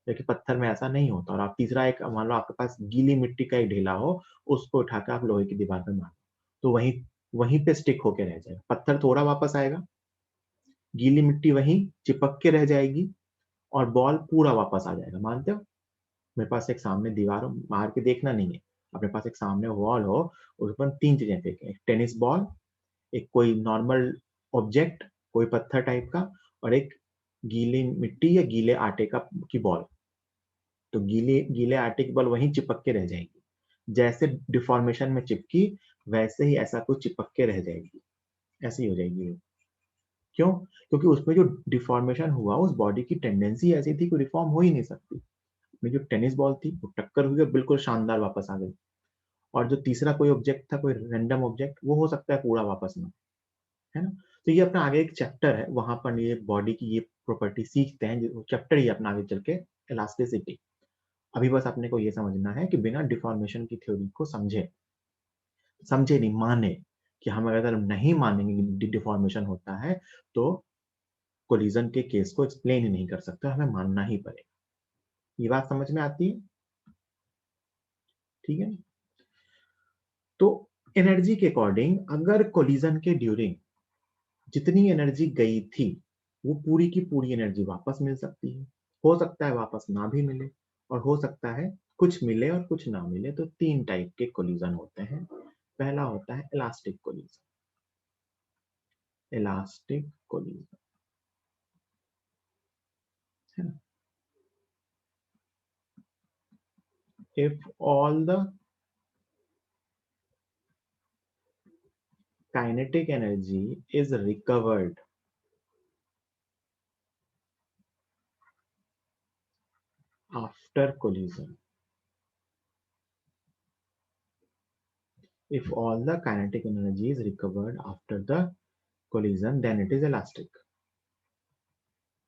लेकिन पत्थर में ऐसा नहीं होता। और आप तीसरा एक मान लो आपके पास गीली मिट्टी का एक ढेला हो, उसको उठाकर आप लोहे की दीवार पे मारो तो वहीं वहीं पे स्टिक होके रह जाएगा, पत्थर थोड़ा वापस आएगा, गीली मिट्टी वहीं चिपक के रह जाएगी और बॉल पूरा वापस आ जाएगा। मानते हो? मेरे पास एक सामने दीवार हो, मार के देखना नहीं है, अपने पास एक सामने वॉल हो, उस पर 3 चीजें फेंके, एक टेनिस बॉल, एक कोई नॉर्मल ऑब्जेक्ट, कोई पत्थर टाइप का, और एक गीली मिट्टी या गीले आटे का की बॉल। तो गीले गीले आटे की बॉल वहीं चिपक के रह जाएगी, जैसे डिफॉर्मेशन में चिपकी वैसे ही ऐसा कुछ चिपक के रह जाएगी, ऐसी ही हो जाएगी वो। क्यों? क्योंकि उसमें जो डिफॉर्मेशन हुआ उस बॉडी की टेंडेंसी ऐसी थी कि रिफॉर्म हो ही नहीं सकती। में जो टेनिस बॉल थी वो टक्कर हुई और बिल्कुल शानदार वापस आ गई। और जो तीसरा कोई ऑब्जेक्ट था, कोई रैंडम ऑब्जेक्ट, वो हो सकता है पूरा वापस ना, है ना। तो ये अपना आगे एक चैप्टर है, वहां पर ये बॉडी की ये प्रॉपर्टी सीखते हैं, चैप्टर ही अपना आगे चल के इलास्टिसिटी। अभी बस अपने को ये समझना है कि बिना डिफॉर्मेशन की थ्योरी को समझे, समझे नहीं माने, कि हम अगर नहीं मानेंगे कि डिफॉर्मेशन होता है तो कोलिजन के केस को एक्सप्लेन ही नहीं कर सकते, हमें मानना ही पड़ेगा। ये बात समझ में आती है? ठीक है। तो एनर्जी के अकॉर्डिंग अगर कोलिजन के ड्यूरिंग जितनी एनर्जी गई थी वो पूरी की पूरी एनर्जी वापस मिल सकती है, हो सकता है वापस ना भी मिले, और हो सकता है कुछ मिले और कुछ ना मिले। तो 3 टाइप के कोलिजन होते हैं। पहला होता है इलास्टिक कोलिजन, इलास्टिक कोलिजन, है ना। If all the kinetic energy is recovered after collision, if all the kinetic energy is recovered after the collision, then it is elastic,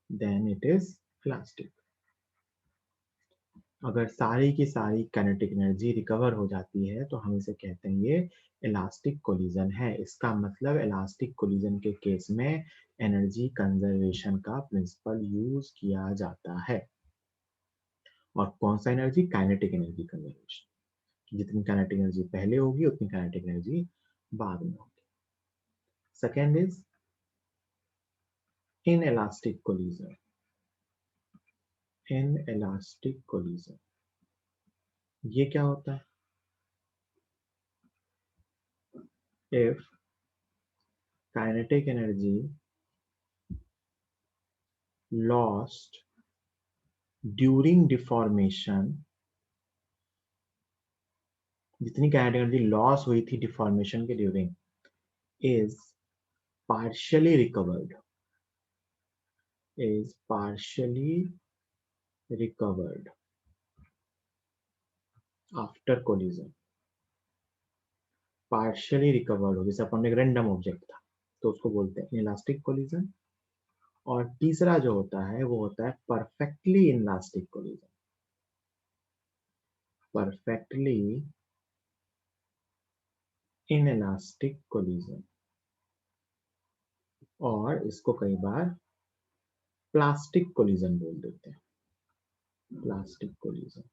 then it is elastic। अगर सारी की सारी काइनेटिक एनर्जी रिकवर हो जाती है तो हम इसे कहते हैं ये इलास्टिक कोलिजन है। इसका मतलब इलास्टिक कोलिजन के केस में एनर्जी कंजर्वेशन का प्रिंसिपल यूज किया जाता है। और कौन सा एनर्जी? Kinetic energy conservation. जितनी काइनेटिक एनर्जी पहले होगी उतनी काइनेटिक एनर्जी बाद में होगी। Second is inelastic collision, inelastic collision। ये क्या होता है? if kinetic energy lost during deformation, जितनी काइनेटिक एनर्जी लॉस हुई थी डिफॉर्मेशन के during, is partially recovered, is partially recovered after collision. partially recovered हो, जैसे अपन एक रैंडम ऑब्जेक्ट था तो उसको बोलते हैं इनइलास्टिक कोलिजन। और तीसरा जो होता है वो होता है perfectly inelastic collision. Perfectly inelastic collision, और इसको कई बार प्लास्टिक कोलिजन बोल देते हैं। Plastic collision.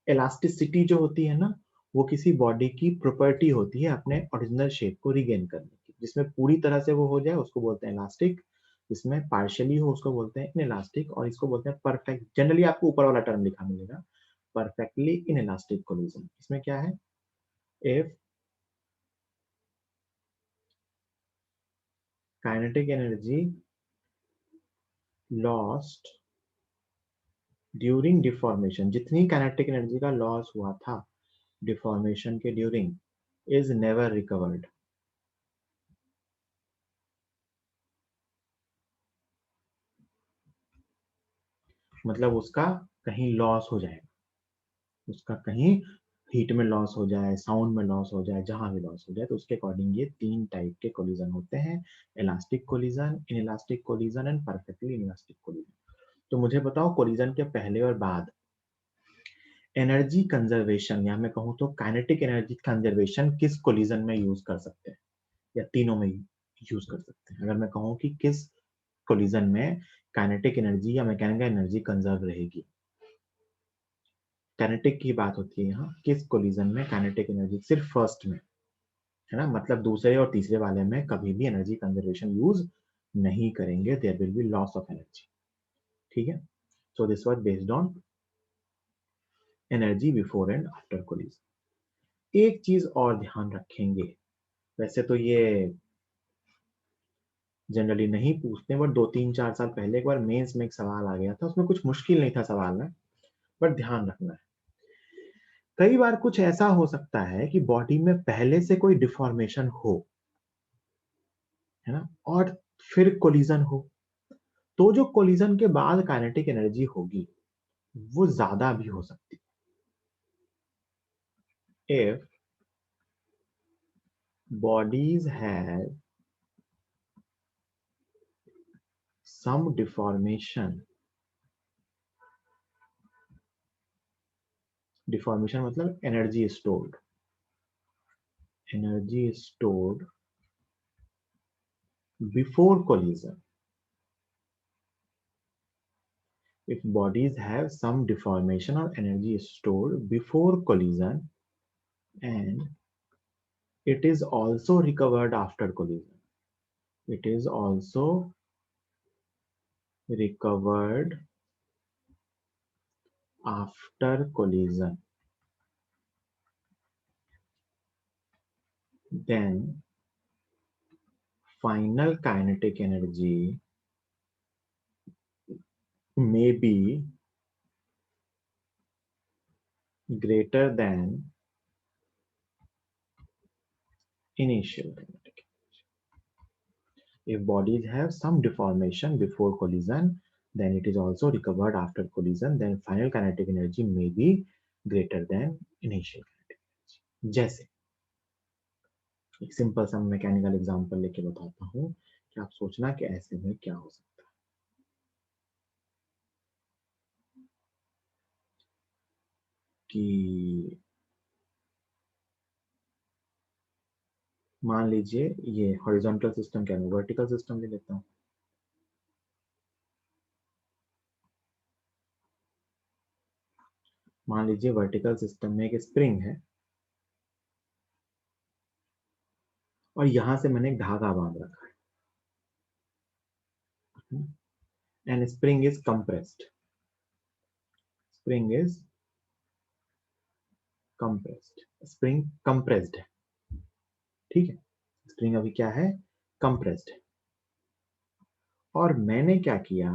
इलास्टिसिटी जो होती है ना, वो किसी बॉडी की प्रॉपर्टी होती है अपने ओरिजिनल शेप को रिगेन करने की। जिसमें पूरी तरह से वो हो जाए उसको बोलते हैं इलास्टिक, जिसमें पार्शियली हो उसको बोलते हैं इनइलास्टिक, और इसको बोलते हैं परफेक्ट। जनरली आपको ऊपर वाला टर्म लिखा मिलेगा, परफेक्टली इनइलास्टिक कोलिजन। इसमें क्या है, if kinetic energy lost during deformation, जितनी काइनेटिक एनर्जी का लॉस हुआ था डिफॉर्मेशन के ड्यूरिंग, इज नेवर रिकवर्ड। मतलब उसका कहीं लॉस हो जाएगा, उसका कहीं हीट में लॉस हो जाए, साउंड में लॉस हो जाए, जहां भी लॉस हो जाए। तो उसके अकॉर्डिंग ये तीन टाइप के कोलिजन होते हैं, elastic collision, inelastic collision and perfectly inelastic collision. तो मुझे बताओ कोलिजन के पहले और बाद एनर्जी कंजर्वेशन, या मैं कहूं तो काइनेटिक एनर्जी कंजर्वेशन किस कोलिजन में यूज कर सकते हैं, या तीनों में यूज कर सकते हैं। अगर मैं कहूं कि किस कोलिजन में काइनेटिक एनर्जी या मैकेनिकल एनर्जी कंजर्व रहेगी, काइनेटिक की बात होती है यहाँ, किस कोलिजन में काइनेटिक एनर्जी, सिर्फ फर्स्ट में, है ना, मतलब दूसरे और तीसरे वाले में कभी भी एनर्जी कंजर्वेशन यूज नहीं करेंगे, there will be loss of energy. ठीक है, so this was based on energy before and after collision. एक चीज और ध्यान रखेंगे, वैसे तो ये जनरली नहीं पूछते, बट 2-3-4 साल पहले एक बार मेंस में एक सवाल आ गया था, उसमें कुछ मुश्किल नहीं था सवाल में, बट ध्यान रखना है। कई बार कुछ ऐसा हो सकता है कि बॉडी में पहले से कोई डिफॉर्मेशन हो, है ना, और फिर कोलिजन हो, तो जो कोलिजन के बाद काइनेटिक एनर्जी होगी वो ज्यादा भी हो सकती है। If bodies have some deformation, deformation मतलब energy stored before collision. If bodies have some deformation or energy stored before collision and it is also recovered after collision, it is also recovered after collision, then final kinetic energy may be greater than initial kinetic. If bodies have some deformation before collision, then it is also recovered after collision, then final kinetic energy may be greater than initial kinetic energy. जैसे एक सिंपल सा मैकेनिकल एग्जांपल लेके बताता हूँ कि आप सोचना कि ऐसे में क्या हो सकता है। कि मान लीजिए ये हॉरिजॉन्टल सिस्टम, क्या है वर्टिकल सिस्टम ले लेता हूँ। मान लीजिए वर्टिकल सिस्टम में एक स्प्रिंग है और यहां से मैंने एक धागा बांध रखा है, and spring is compressed, spring is compressed, spring compressed है। ठीक है, स्प्रिंग अभी क्या है, कंप्रेस्ड है। और मैंने क्या किया,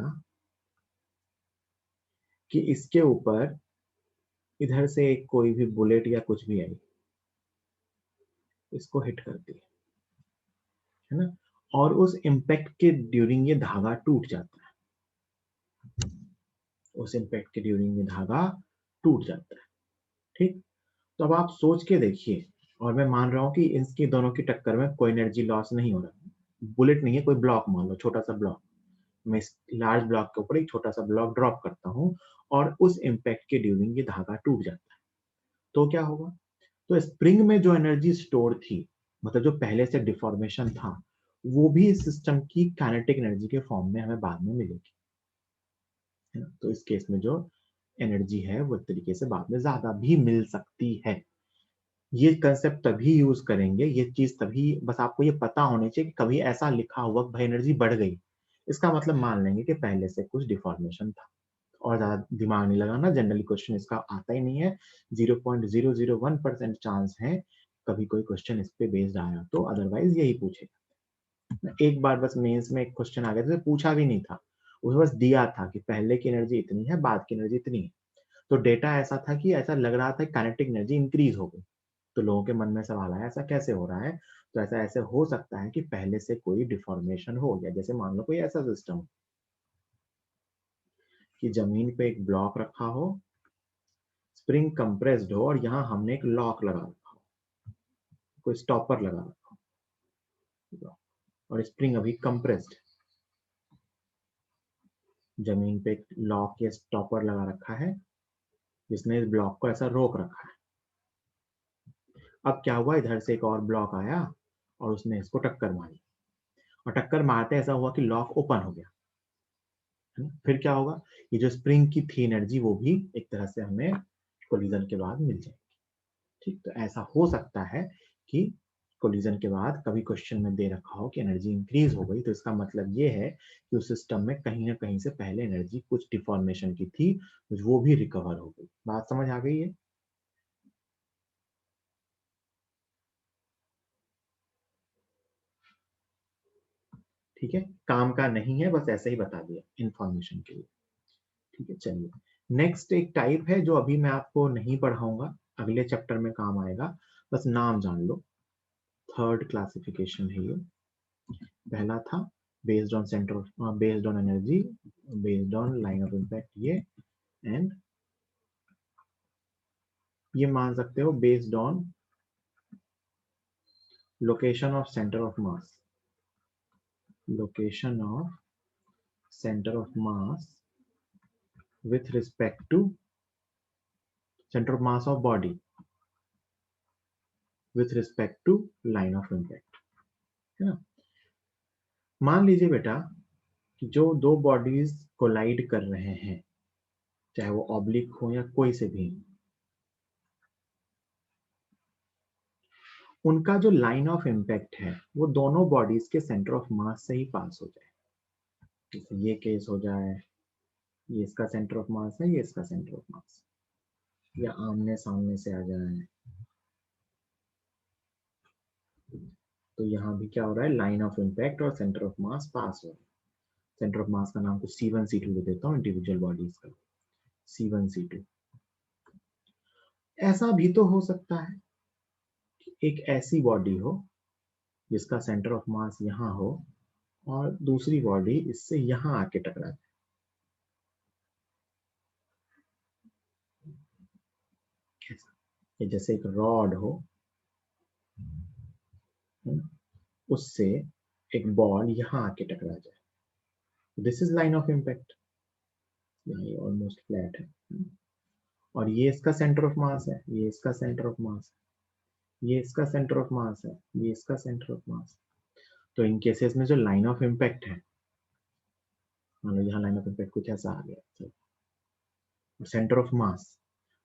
कि इसके ऊपर इधर से एक कोई भी बुलेट या कुछ भी आई, इसको हिट करती है ना, और उस इम्पैक्ट के ड्यूरिंग ये धागा टूट जाता है, उस इम्पैक्ट के ड्यूरिंग ये धागा टूट जाता है। ठीक, तो अब आप सोच के देखिए, और मैं मान रहा हूं कि इसकी दोनों की टक्कर में कोई एनर्जी लॉस नहीं हो रहा, बुलेट नहीं है, कोई ब्लॉक मान लो, छोटा सा ब्लॉक, मैं इस लार्ज ब्लॉक के ऊपर एक छोटा सा ब्लॉक ड्रॉप करता हूं और उस इम्पैक्ट के ड्यूरिंग ये धागा टूट जाता है, तो क्या होगा? तो स्प्रिंग में जो एनर्जी स्टोर थी, मतलब जो पहले से डिफॉर्मेशन था, वो भी इस सिस्टम की काइनेटिक एनर्जी के फॉर्म में हमें बाद में मिलेगी, है ना? तो इस केस में जो एनर्जी है वो एक तरीके से बाद में ज्यादा भी मिल सकती है। ये कंसेप्ट तभी यूज करेंगे, ये चीज तभी, बस आपको ये पता होनी चाहिए कि कभी ऐसा लिखा हुआ भाई एनर्जी बढ़ गई, इसका मतलब मान लेंगे कि पहले से कुछ डिफॉर्मेशन था, और ज्यादा दिमाग नहीं लगाना, जनरली क्वेश्चन इसका आता ही नहीं है, 0.001% चांस है कभी कोई क्वेश्चन इस पे बेस्ड आया तो, अदरवाइज यही पूछेगा। एक बार बस मेंस में एक क्वेश्चन आ गया था, पूछा भी नहीं था, उसमें बस दिया था कि पहले की एनर्जी इतनी है, बाद की एनर्जी इतनी है, तो डेटा ऐसा था कि ऐसा लग रहा था काइनेटिक एनर्जी इंक्रीज हो गई, तो लोगों के मन में सवाल आया ऐसा कैसे हो रहा है, तो ऐसा ऐसे हो सकता है कि पहले से कोई डिफॉर्मेशन हो गया, जैसे मान लो कोई ऐसा सिस्टम कि जमीन पे एक ब्लॉक रखा हो, स्प्रिंग कंप्रेस्ड हो, और यहाँ हमने एक लॉक लगा रखा हो, कोई स्टॉपर लगा रखा हो, और स्प्रिंग अभी कंप्रेस्ड, जमीन पे एक लॉक या स्टॉपर लगा रखा है जिसने इस ब्लॉक को ऐसा रोक रखा है। अब क्या हुआ, इधर से एक और ब्लॉक आया और उसने इसको टक्कर मारी, और टक्कर मारते ऐसा हुआ कि लॉक ओपन हो गया, है ना? फिर क्या होगा, ये जो स्प्रिंग की थी एनर्जी वो भी एक तरह से हमें कोलिजन के बाद मिल जाएगी। ठीक, तो ऐसा हो सकता है कि कोलिजन के बाद कभी क्वेश्चन में दे रखा हो कि एनर्जी इंक्रीज हो गई, तो इसका मतलब ये है कि उस सिस्टम में कहीं ना कहीं से पहले एनर्जी कुछ डिफॉर्मेशन की थी, वो भी रिकवर हो गई। बात समझ आ गई है? ठीक है, काम का नहीं है, बस ऐसे ही बता दिया इंफॉर्मेशन के लिए। ठीक है, चलिए नेक्स्ट एक टाइप है जो अभी मैं आपको नहीं पढ़ाऊंगा, अगले चैप्टर में काम आएगा, बस नाम जान लो। थर्ड क्लासिफिकेशन है ये। पहला था based on centre, based on energy, based on line of impact ये, एंड ये मान सकते हो based on location of centre of mass, location of centre of mass with respect to center of mass of body with respect to line of impact, है ना? मान लीजिए बेटा कि जो दो बॉडीज कोलाइड कर रहे हैं, चाहे वो ऑब्लिक हो या कोई से भी, उनका जो लाइन ऑफ इम्पैक्ट है वो दोनों बॉडीज के सेंटर ऑफ मास से ही पास हो जाए। जैसे ये केस हो जाए, ये इसका सेंटर ऑफ मास है, ये इसका सेंटर ऑफ मास, या आमने सामने से आ जाए, तो यहाँ भी क्या हो रहा है, लाइन ऑफ इम्पैक्ट और सेंटर ऑफ मास पास हो रहा है। सेंटर ऑफ मास का नाम कुछ C1 C2 दे देता हूँ इंडिविजुअल बॉडीज का, C1 C2। ऐसा भी तो हो सकता है कि एक ऐसी बॉडी हो जिसका सेंटर ऑफ मास यहाँ हो और दूसरी बॉडी इससे यहाँ आके टकरा जाए, जैसे एक रॉड हो, उससे एक बॉल यहाँ आके टकरा जाए, this is line of impact, ये ऑलमोस्ट फ्लैट है, और ये इसका सेंटर ऑफ मास है, ये इसका सेंटर ऑफ मास है, ये इसका सेंटर ऑफ मास है, ये इसका सेंटर ऑफ मास। तो इन केसेस में जो लाइन ऑफ इम्पैक्ट है, मान लो यहाँ लाइन ऑफ इम्पैक्ट कुछ ऐसा आ गया, सेंटर ऑफ मास,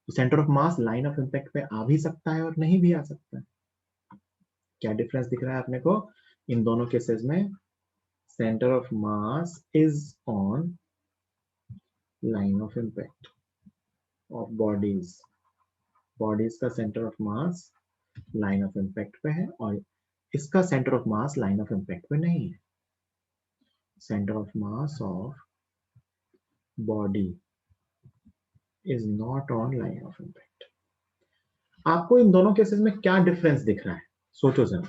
तो centre of mass line of impact पे आ भी सकता है और नहीं भी आ सकता है। क्या डिफरेंस दिख रहा है अपने को इन दोनों केसेस में? Centre of mass is on line of impact of bodies, bodies का centre of mass line of impact पे है, और इसका centre of mass line of impact पे नहीं है। Centre of mass of body is not on line of impact. आपको इन दोनों केसेस में क्या डिफरेंस दिख रहा है? सोचो जरा,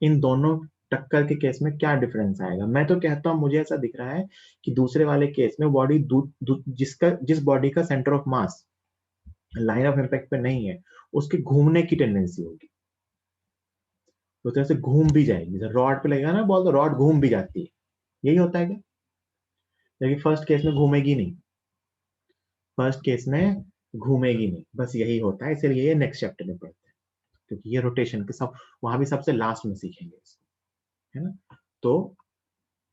इन दोनों टक्कर के केस में क्या डिफरेंस आएगा? मैं तो कहता हूं, मुझे ऐसा दिख रहा है कि दूसरे वाले केस में बॉडी जिस बॉडी का centre of mass line of impact पे नहीं है, उसके घूमने की टेंडेंसी होगी, तो तरह से घूम भी जाएगी। जैसे रॉड पे लगेगा ना बॉल, तो रॉड घूम भी जाती है। यही होता है क्या? लेकिन फर्स्ट केस में घूमेगी नहीं, फर्स्ट केस में घूमेगी नहीं, बस यही होता है। इसलिए ये नेक्स्ट चैप्टर में पढ़ते हैं, क्योंकि ये रोटेशन के सब वहां भी सबसे लास्ट में सीखेंगे इसको, है ना। तो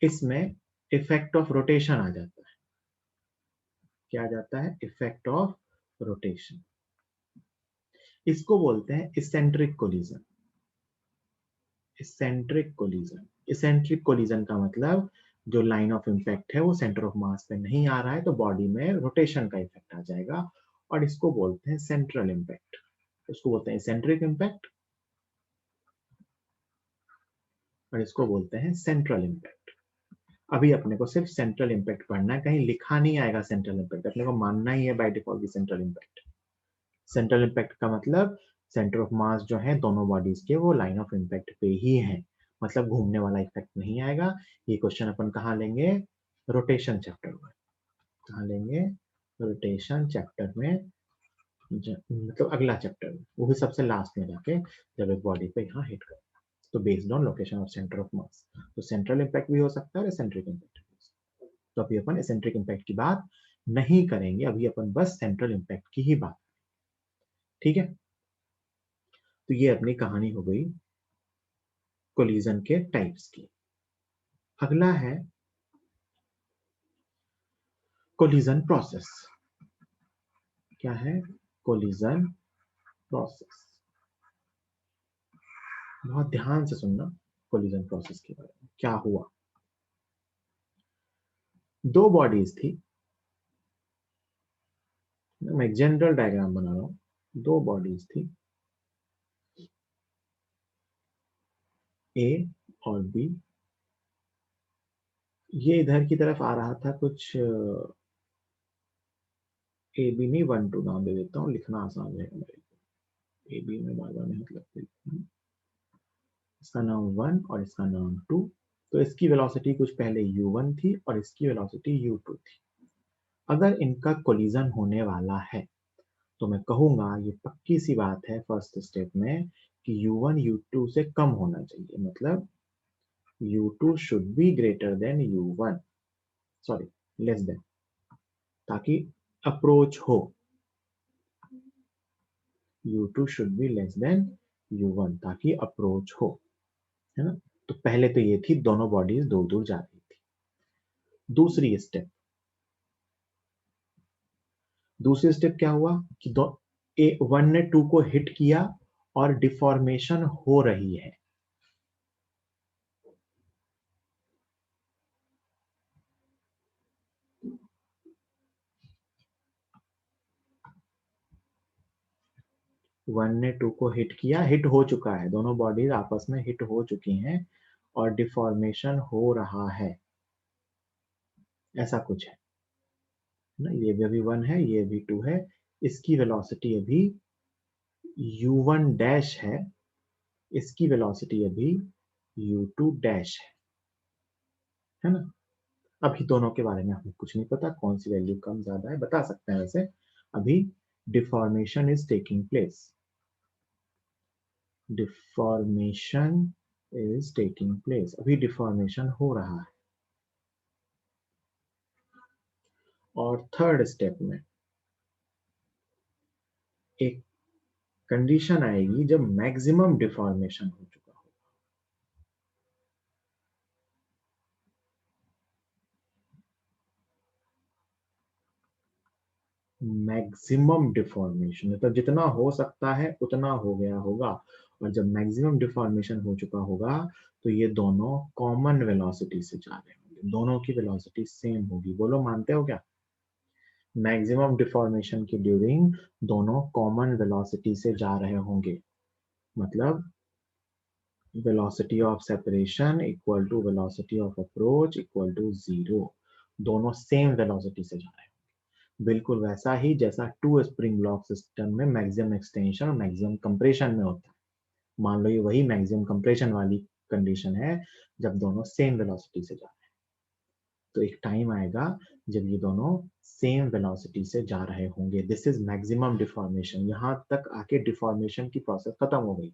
इसमें इफेक्ट ऑफ रोटेशन आ जाता है। क्या आ जाता है? Effect of rotation. इसको बोलते हैं eccentric collision. Eccentric collision, eccentric collision का मतलब जो लाइन ऑफ इम्पैक्ट है वो सेंटर ऑफ मास पे नहीं आ रहा है, तो बॉडी में रोटेशन का इफेक्ट आ जाएगा, और इसको बोलते हैं सेंट्रल इम्पैक्ट। इसको बोलते हैं इसेंट्रिक इम्पैक्ट, और इसको बोलते हैं सेंट्रल इम्पैक्ट। अभी अपने को सिर्फ सेंट्रल इम्पैक्ट पढ़ना है, कहीं लिखा नहीं आएगा सेंट्रल इम्पैक्ट, अपने को मानना ही है बाय डिफॉल्ट की सेंट्रल इम्पैक्ट। सेंट्रल इम्पैक्ट का मतलब सेंटर ऑफ मास जो है दोनों बॉडीज के, वो लाइन ऑफ इम्पैक्ट पे ही है, मतलब घूमने वाला इफेक्ट नहीं आएगा। ये क्वेश्चन अपन कहाँ लेंगे? रोटेशन चैप्टर में। कहाँ लेंगे? रोटेशन चैप्टर में, मतलब अगला चैप्टर में, वो भी सबसे लास्ट में जाके, जब एक बॉडी पे यहाँ हिट करेगा। तो based on location of centre of मास, तो सेंट्रल इम्पैक्ट भी हो सकता है और एसेंट्रिक इम्पैक्ट भी हो सकता है। तो अभी अपन एसेंट्रिक इम्पैक्ट की बात नहीं करेंगे, अभी अपन बस सेंट्रल इम्पैक्ट की ही बात, ठीक है। तो ये अपनी कहानी हो गई कोलिजन के टाइप्स की। अगला है कोलिजन प्रोसेस। क्या है? Collision process. बहुत ध्यान से सुनना कोलिजन प्रोसेस के बारे में। क्या हुआ? दो बॉडीज थी, मैं एक जनरल डायग्राम बना रहा हूं। दो बॉडीज थी, ए और बी। ये इधर की तरफ आ रहा था कुछ, ए बी नहीं, 1 2 नाम दे देता हूँ, लिखना आसान रहेगा मेरे को। ए बी में बार बार मेहनत लगती है। इसका नाम 1 और इसका नाम 2। तो इसकी वेलोसिटी कुछ पहले u1 थी और इसकी वेलोसिटी u2 थी। अगर इनका कोलिजन होने वाला है, तो मैं कहूंगा ये पक्की सी बात है फर्स्ट स्टेप में कि u1 u2 से कम होना चाहिए, मतलब u2 should be greater than u1, sorry less than, ताकि अप्रोच हो। u2 should be less than u1 ताकि अप्रोच हो, है ना। तो पहले तो ये थी, दोनों बॉडीज दूर दूर जा रही थी। दूसरी स्टेप क्या हुआ कि दो वन ने टू को हिट किया और डिफॉर्मेशन हो रही है। वन ने टू को हिट किया, हिट हो चुका है, दोनों बॉडीज आपस में हिट हो चुकी हैं और डिफॉर्मेशन हो रहा है, ऐसा कुछ है ना। ये भी अभी 1 है, ये भी 2 है। इसकी वेलोसिटी अभी u1 डैश है, इसकी वेलोसिटी अभी u2 डैश है ना। अभी दोनों के बारे में हमें कुछ नहीं पता, कौन सी वैल्यू कम ज्यादा है, बता सकते हैं वैसे। अभी deformation is taking place, deformation is taking place, अभी डिफॉर्मेशन हो रहा है। और थर्ड स्टेप में एक कंडीशन आएगी जब मैक्सिमम डिफॉर्मेशन हो चुका हो। मैक्सिमम डिफॉर्मेशन मतलब जितना हो सकता है उतना हो गया होगा, और जब मैक्सिमम डिफॉर्मेशन हो चुका होगा तो ये दोनों कॉमन वेलोसिटी से जा रहे होंगे, दोनों की वेलोसिटी सेम होगी। बोलो मानते हो क्या? मैक्सिमम डिफॉर्मेशन की ड्यूरिंग दोनों कॉमन वेलोसिटी से जा रहे होंगे, मतलब velocity of separation equal to velocity of approach equal to 0, दोनों सेम वेलोसिटी से जा रहे हैं। बिल्कुल वैसा ही जैसा टू स्प्रिंग ब्लॉक सिस्टम में मैक्सिमम एक्सटेंशन और मैक्सिमम कंप्रेशन में होता है। मान लो ये वही मैक्सिमम कंप्रेशन वाली कंडीशन है जब दोनों सेम वेलोसिटी से जा रहे हैं। तो एक टाइम आएगा जब ये दोनों सेम वेलोसिटी से जा रहे होंगे। This is maximum deformation. यहाँ तक आके डिफॉर्मेशन की प्रोसेस खत्म हो गई।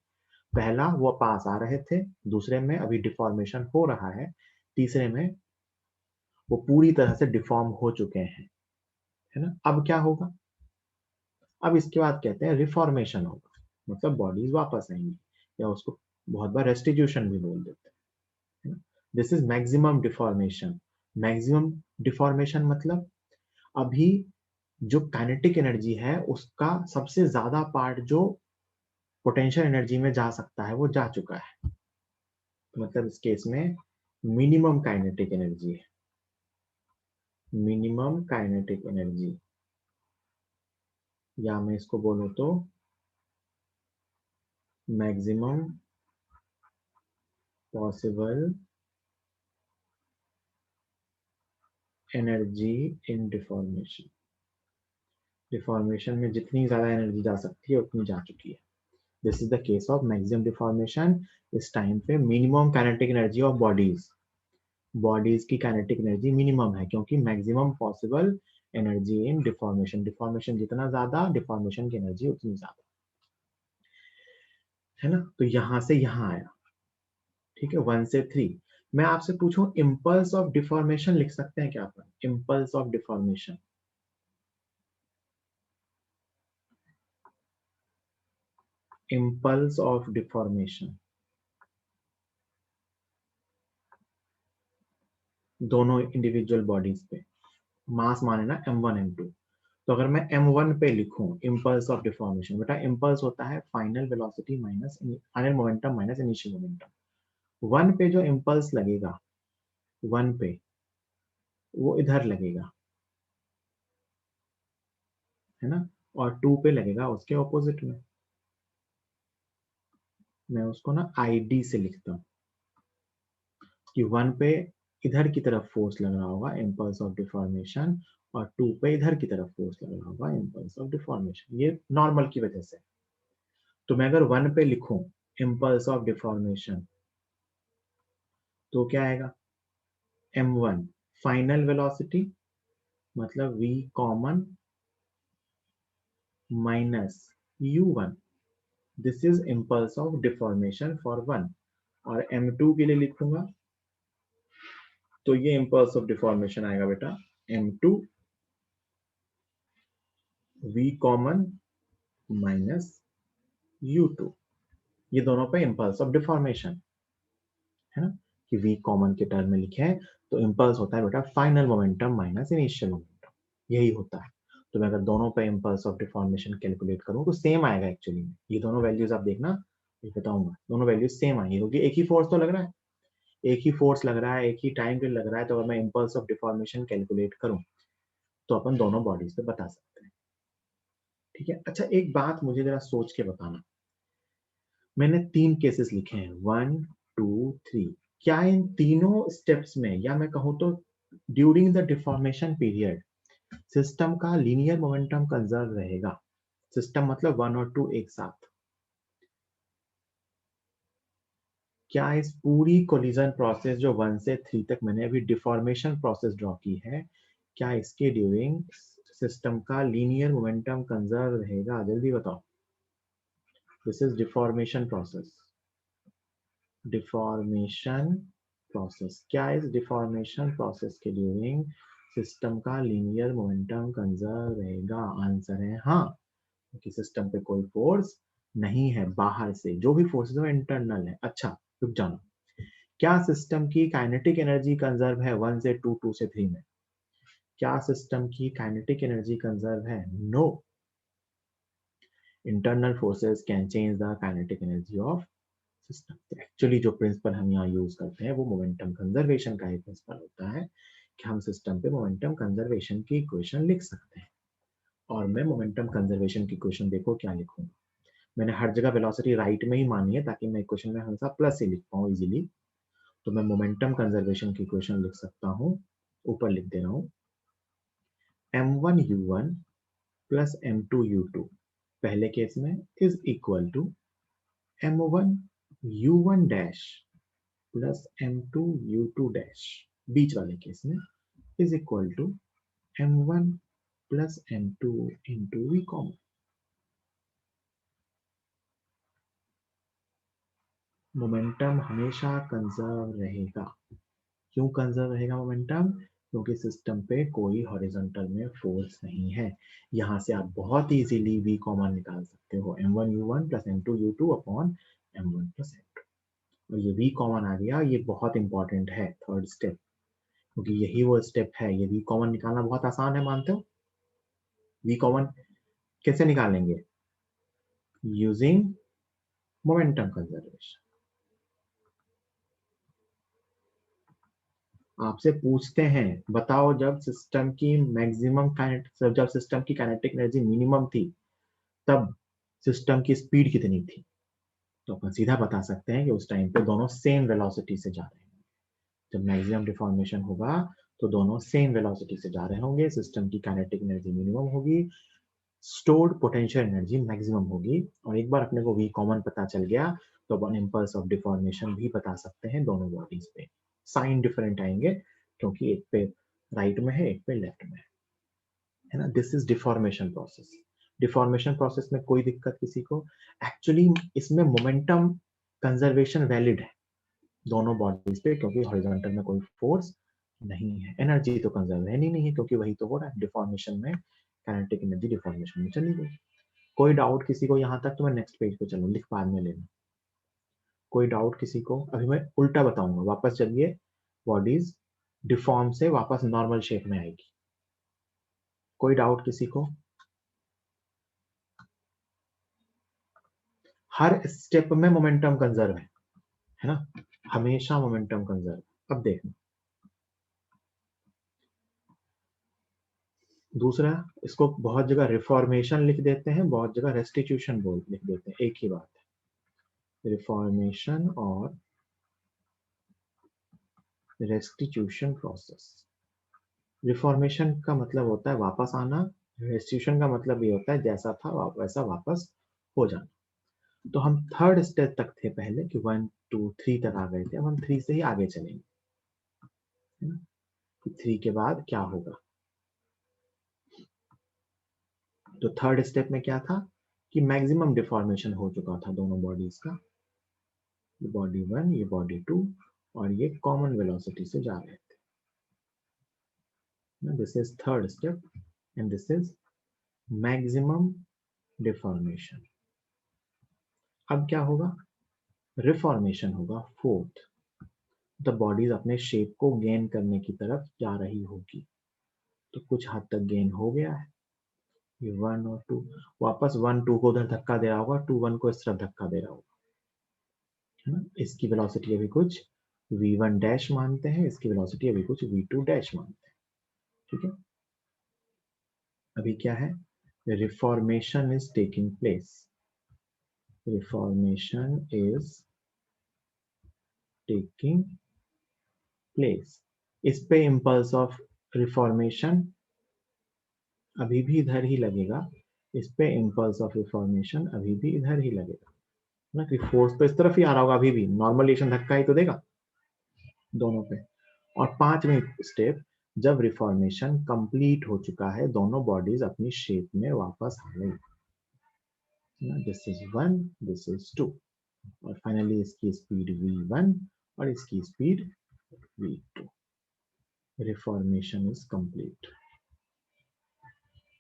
पहला वो पास आ रहे थे, दूसरे में अभी डिफॉर्मेशन हो रहा है, तीसरे में वो पूरी तरह से डिफॉर्म हो चुके हैं, है ना। अब क्या होगा, अब इसके बाद कहते हैं रिफॉर्मेशन होगा, मतलब बॉडीज वापस आएंगी, या उसको बहुत बार रेस्टिट्यूशन भी बोल देते हैं। This is maximum deformation. Maximum deformation मतलब अभी जो काइनेटिक एनर्जी है उसका सबसे ज्यादा पार्ट जो पोटेंशियल एनर्जी में जा सकता है वो जा चुका है। मतलब इस केस में मिनिमम काइनेटिक एनर्जी है, मिनिमम काइनेटिक एनर्जी, या मैं इसको बोलूं तो maximum possible energy in deformation. Deformation में जितनी ज्यादा एनर्जी जा सकती है उतनी जा चुकी है। This is the case of maximum deformation. इस टाइम पे minimum kinetic energy of bodies, bodies की काइनेटिक एनर्जी मिनिमम है, क्योंकि maximum possible energy in deformation, deformation जितना ज्यादा डिफॉर्मेशन की एनर्जी उतनी ज्यादा, है ना। तो यहां से यहां आया, ठीक है, 1 से 3। मैं आपसे पूछूं इम्पल्स ऑफ डिफॉर्मेशन लिख सकते हैं क्या अपन, impulse of deformation, impulse of deformation दोनों इंडिविजुअल बॉडीज पे, मास माने ना M1 M2। तो अगर मैं M1 पे लिखूं इम्पल्स ऑफ डिफॉर्मेशन, बेटा इम्पल्स होता है final velocity minus final momentum minus initial momentum. One पे जो इम्पल्स लगेगा, वन पे वो इधर लगेगा, है ना, और टू पे लगेगा उसके ऑपोजिट में। मैं उसको ना ID से लिखता हूँ कि वन पे इधर की तरफ फोर्स लग रहा होगा इम्पल्स ऑफ डिफॉर्मेशन, और टू पे इधर की तरफ फोर्स लग रहा होगा इम्पल्स ऑफ डिफॉर्मेशन, ये नॉर्मल की वजह से। तो मैं अगर वन पे लिखूं इम्पल्स ऑफ डिफॉर्मेशन तो क्या आएगा, M1 फाइनल वेलोसिटी मतलब V common minus U1, this is impulse of deformation for one. और M2 के लिए लिखूंगा तो ये इम्पल्स ऑफ डिफॉर्मेशन आएगा बेटा M2 V common minus U2। ये दोनों पे इम्पल्स ऑफ डिफॉर्मेशन, है ना, कि V कॉमन के टर्म में लिखे हैं तो इम्पल्स होता है बेटा final momentum minus initial momentum, यही होता है। तो मैं अगर दोनों पे इम्पल्स ऑफ डिफॉर्मेशन कैलकुलेट करूं तो सेम आएगा एक्चुअली में, ये दोनों वैल्यूज आप देखना, ये बताऊंगा, दोनों वैल्यूज सेम आएंगी क्योंकि एक ही फोर्स तो लग रहा है, एक ही फोर्स लग रहा है, एक ही टाइम पे लग रहा है। तो अगर मैं इम्पल्स ऑफ डिफॉर्मेशन कैलकुलेट करूं तो अपन दोनों बॉडीज पे बता सकते हैं, ठीक है। अच्छा एक बात मुझे जरा सोच के बताना, मैंने 3 केसेस लिखे हैं 1 2 3, क्या इन तीनों स्टेप्स में, या मैं कहूं तो during the deformation period system का लीनियर मोमेंटम कंजर्व रहेगा, सिस्टम मतलब 1 और 2 एक साथ। क्या इस पूरी कोलिजन प्रोसेस जो 1 से 3 तक मैंने अभी डिफॉर्मेशन प्रोसेस ड्रॉ की है, क्या इसके ड्यूरिंग सिस्टम का लीनियर मोमेंटम कंजर्व रहेगा, जल्दी बताओ। This is deformation process, deformation process, क्या इस डिफॉर्मेशन प्रोसेस के ड्यूरिंग सिस्टम का लीनियर मोमेंटम कंजर्व रहेगा, आंसर है हाँ, क्योंकि सिस्टम पे कोई फोर्स नहीं है बाहर से, जो भी फोर्सेस है इंटरनल है। अच्छा रुक जाना, क्या सिस्टम की काइनेटिक एनर्जी कंजर्व है 1 से 2, 2 से 3 में, क्या सिस्टम की काइनेटिक एनर्जी कंजर्व है, no. Internal forces can change the kinetic energy of system. तो एक्चुअली जो प्रिंसिपल हम यहाँ यूज करते हैं वो मोमेंटम कंजर्वेशन का ही प्रिंसिपल होता है, कि हम सिस्टम पे मोमेंटम कंजर्वेशन की इक्वेशन लिख सकते हैं। और मैं मोमेंटम कंजर्वेशन की इक्वेशन देखो क्या लिखूंगा, मैंने हर जगह वेलोसिटी राइट में ही मानी है ताकि मैं इक्वेशन में हमेशा प्लस ही लिख पाऊँ इजीली। तो मैं मोमेंटम कंजर्वेशन की इक्वेशन लिख सकता हूँ, ऊपर लिख दे रहा हूँ m1u1 प्लस m2u2 पहले केस में is equal to m1u1 dash plus m2u2 dash बीच वाले केस में is equal to m1 plus m2 into v common. Momentum हमेशा कंजर्व रहेगा। क्यों कंजर्व रहेगा मोमेंटम? क्योंकि सिस्टम पे कोई हॉरिजॉन्टल में फोर्स नहीं है। यहां से आप बहुत इजीली v कॉमन निकाल सकते हो, m1u1 plus m2u2 upon m1 plus m2। और ये v कॉमन आ गया, ये बहुत इंपॉर्टेंट है थर्ड स्टेप, क्योंकि यही वो स्टेप है। ये v कॉमन निकालना बहुत आसान है, मानते हो? v कॉमन कैसे निकालेंगे? Using momentum conservation. आपसे पूछते हैं बताओ जब सिस्टम की मैक्सिमम जब सिस्टम की काइनेटिक एनर्जी मिनिमम थी तब सिस्टम की स्पीड कितनी थी? तो अपन सीधा बता सकते हैं कि उस टाइम पे दोनों सेम वेलोसिटी से जा रहे हैं। जब मैक्सिमम डिफॉर्मेशन होगा तो दोनों सेम वेलोसिटी से जा रहे होंगे, सिस्टम की काइनेटिक एनर्जी मिनिमम होगी, स्टोर्ड पोटेंशियल एनर्जी मैक्सिमम होगी। और एक बार अपने को v कॉमन पता चल गया तो अपन इम्पल्स ऑफ डिफॉर्मेशन भी बता सकते हैं दोनों बॉडीज पे। साइन डिफरेंट आएंगे क्योंकि एक पे राइट में है, एक पे लेफ्ट में है ना। This is deformation process. Deformation process में कोई दिक्कत किसी को? एक्चुअली इसमें मोमेंटम कंजर्वेशन वैलिड है दोनों बॉडीज पे, क्योंकि हॉरिजॉन्टल में कोई फोर्स नहीं है। एनर्जी तो कंजर्व है नहीं है, क्योंकि वही तो हो रहा है डिफॉर्मेशन में, काइनेटिक एनर्जी डिफॉर्मेशन में चली गई। कोई डाउट किसी को यहाँ तक? तो मैं नेक्स्ट पेज पे चलूँ, लिख बाद में लेना। कोई डाउट किसी को? अभी मैं उल्टा बताऊंगा, वापस जब ये बॉडीज डिफॉर्म से वापस नॉर्मल शेप में आएगी। कोई डाउट किसी को? हर स्टेप में मोमेंटम कंजर्व है ना, हमेशा मोमेंटम कंजर्व। अब देखना दूसरा, इसको बहुत जगह रिफॉर्मेशन लिख देते हैं, बहुत जगह रेस्टिट्यूशन बोल लिख देते हैं, एक ही बात है, रिफॉर्मेशन और रेस्टिट्यूशन प्रोसेस। रिफॉर्मेशन का मतलब होता है वापस आना, रेस्टिट्यूशन का मतलब ये होता है जैसा था वैसा वापस हो जाना। तो हम थर्ड स्टेप तक थे पहले कि 1 2 3 तक आ गए थे, अब हम 3 से ही आगे चलेंगे, है ना। 3 के बाद क्या होगा? तो थर्ड स्टेप में क्या था कि मैक्सिमम डिफॉर्मेशन हो चुका था दोनों बॉडीज का, ये बॉडी 1 ये बॉडी 2, और ये कॉमन वेलोसिटी से जा रहे थे। This is third step and this is maximum deformation. अब क्या होगा? रिफॉर्मेशन होगा फोर्थ। द बॉडीज अपने शेप को गेन करने की तरफ जा रही होगी। तो कुछ हद तक गेन हो गया है, ये 1 और 2, वापस 1 2 को उधर धक्का दे रहा होगा, 2 1 को इस तरफ धक्का दे रहा होगा, है ना। इसकी वेलोसिटी अभी कुछ v1 डैश मानते हैं, इसकी वेलोसिटी अभी कुछ v2 डैश मानते हैं, ठीक है। अभी क्या है? Reformation is taking place, reformation is taking place. इस पे इम्पल्स ऑफ रिफॉर्मेशन अभी भी इधर ही लगेगा, इस पे इम्पल्स ऑफ रिफॉर्मेशन अभी भी इधर ही लगेगा ना, कि फोर्स तो इस तरफ ही आ रहा होगा, अभी भी नॉर्मल रिएक्शन धक्का ही तो देगा दोनों पे। और पांचवें स्टेप, जब रिफॉर्मेशन कंप्लीट हो चुका है, दोनों बॉडीज अपनी शेप में वापस आ गई, दिस इज 1 दिस इज 2, और फाइनली इसकी स्पीड v1 और इसकी speed v2। Reformation is complete,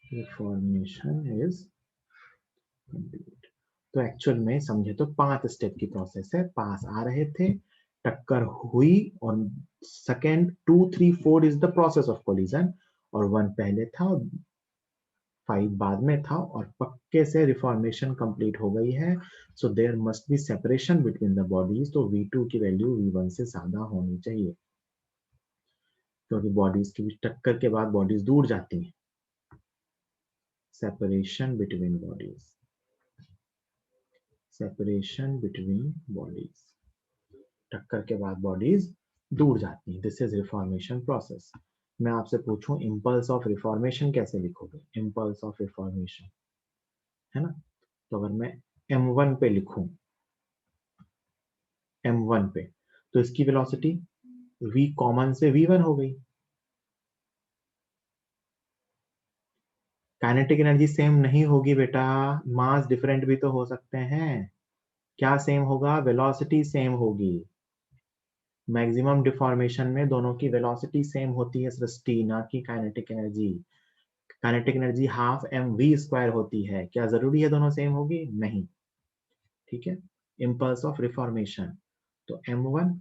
reformation is complete. तो एक्चुअल में समझे तो 5 स्टेप की प्रोसेस है। पास आ रहे थे, टक्कर हुई, और second 2 3 4 is the process of collision, और 1 पहले था, 5 बाद में था, और पक्के से रिफॉर्मेशन कंप्लीट हो गई है। So there must be separation between the bodies. तो v2 की वैल्यू v1 से ज्यादा होनी चाहिए, क्योंकि बॉडीज की टक्कर के बाद बॉडीज दूर जाती हैं। Separation between bodies, separation between bodies, टक्कर के बाद बॉडीज दूर जाती हैं, दिस इज रिफॉर्मेशन प्रोसेस। मैं आपसे पूछूं इम्पल्स ऑफ रिफॉर्मेशन कैसे लिखोगे, इम्पल्स ऑफ रिफॉर्मेशन, है ना? तो अगर मैं m1 पे लिखूं, m1 पे, तो इसकी वेलोसिटी v कॉमन से v1 हो गई। काइनेटिक एनर्जी सेम नहीं होगी बेटा, मास डिफरेंट भी तो हो सकते हैं। क्या सेम होगा? वेलोसिटी सेम होगी। मैक्सिमम डिफॉर्मेशन में दोनों की वेलोसिटी सेम होती है सृष्टि, ना कि kinetic energy. Kinetic energy half m v square होती है। क्या जरूरी है दोनों सेम होगी? नहीं। ठीक है। इम्पल्स ऑफ रिफॉर्मेशन, तो m1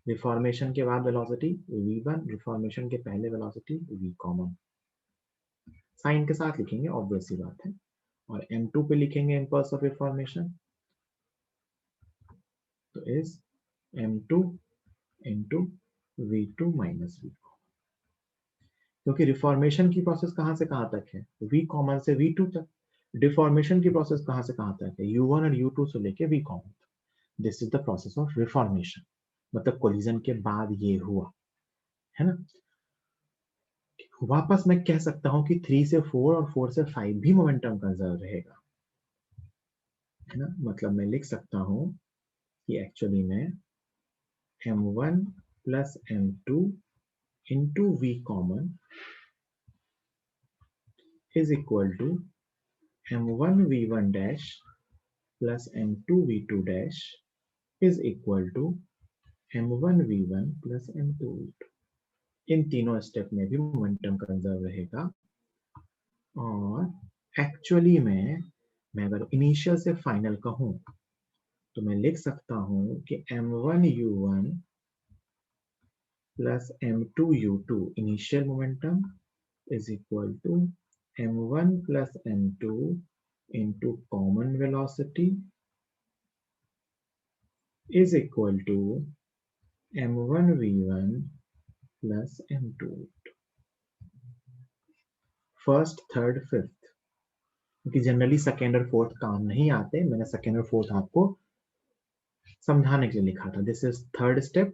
रिफॉर्मेशन के बाद वेलोसिटी v1, रिफॉर्मेशन के पहले वेलोसिटी v कॉमन। साइन के साथ लिखेंगे, ऑब्वियस सी बात है। और m2 पे लिखेंगे इम्पल्स ऑफ रिफॉर्मेशन, तो is m2 into v2 minus v, क्योंकि रिफॉर्मेशन की प्रोसेस कहां से कहां तक है? v कॉमन से v2 तक। डिफॉर्मेशन की प्रोसेस कहां से कहां तक है? u1 और u2 से लेके v कॉमन तक। This is the process of reformation, मतलब कोलिजन के बाद ये हुआ, है ना? वापस मैं कह सकता हूं कि 3 से 4 और 4 से 5 भी मोमेंटम कंजर्व रहेगा, है ना? मतलब मैं लिख सकता हूं कि एक्चुअली में m1 plus m2 into v common is equal to m1 v1 dash plus m2 v2 dash is equal to m1 v1 plus m2 v2। इन तीनों स्टेप में भी मोमेंटम कंजर्व रहेगा। और एक्चुअली में मैं अगर इनिशियल से फाइनल कहूं तो मैं लिख सकता हूं कि m1 u1 plus m2 u2 initial momentum is equal to m1 plus m2 into common velocity is equal to m1 v1 plus m2। First, third, fifth, क्योंकि जनरली सेकेंड और फोर्थ काम नहीं आते, मैंने सेकेंड और फोर्थ आपको समझाने के लिए लिखा था। This is third step,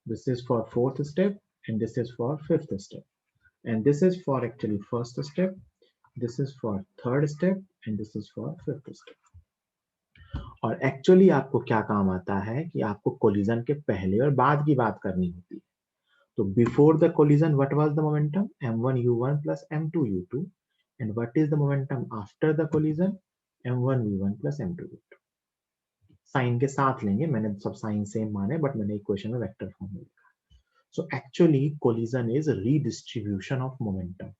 this is for fourth step, and this is for fifth step, and this is for actually first step, this is for third step, and this is for fifth step. और एक्चुअली आपको क्या काम आता है कि आपको कोलिजन के पहले और बाद की बात करनी होती है। तो before the collision what was the momentum? m1 u1 plus m2 u2, and what is the momentum after the collision? m1 v1 plus m2 v2। Sign के साथ लेंगे, मैंने सब साइन सेम माने, बट मैंने इक्वेशन में वेक्टर फॉर्म में लिखा। So actually collision is redistribution of momentum.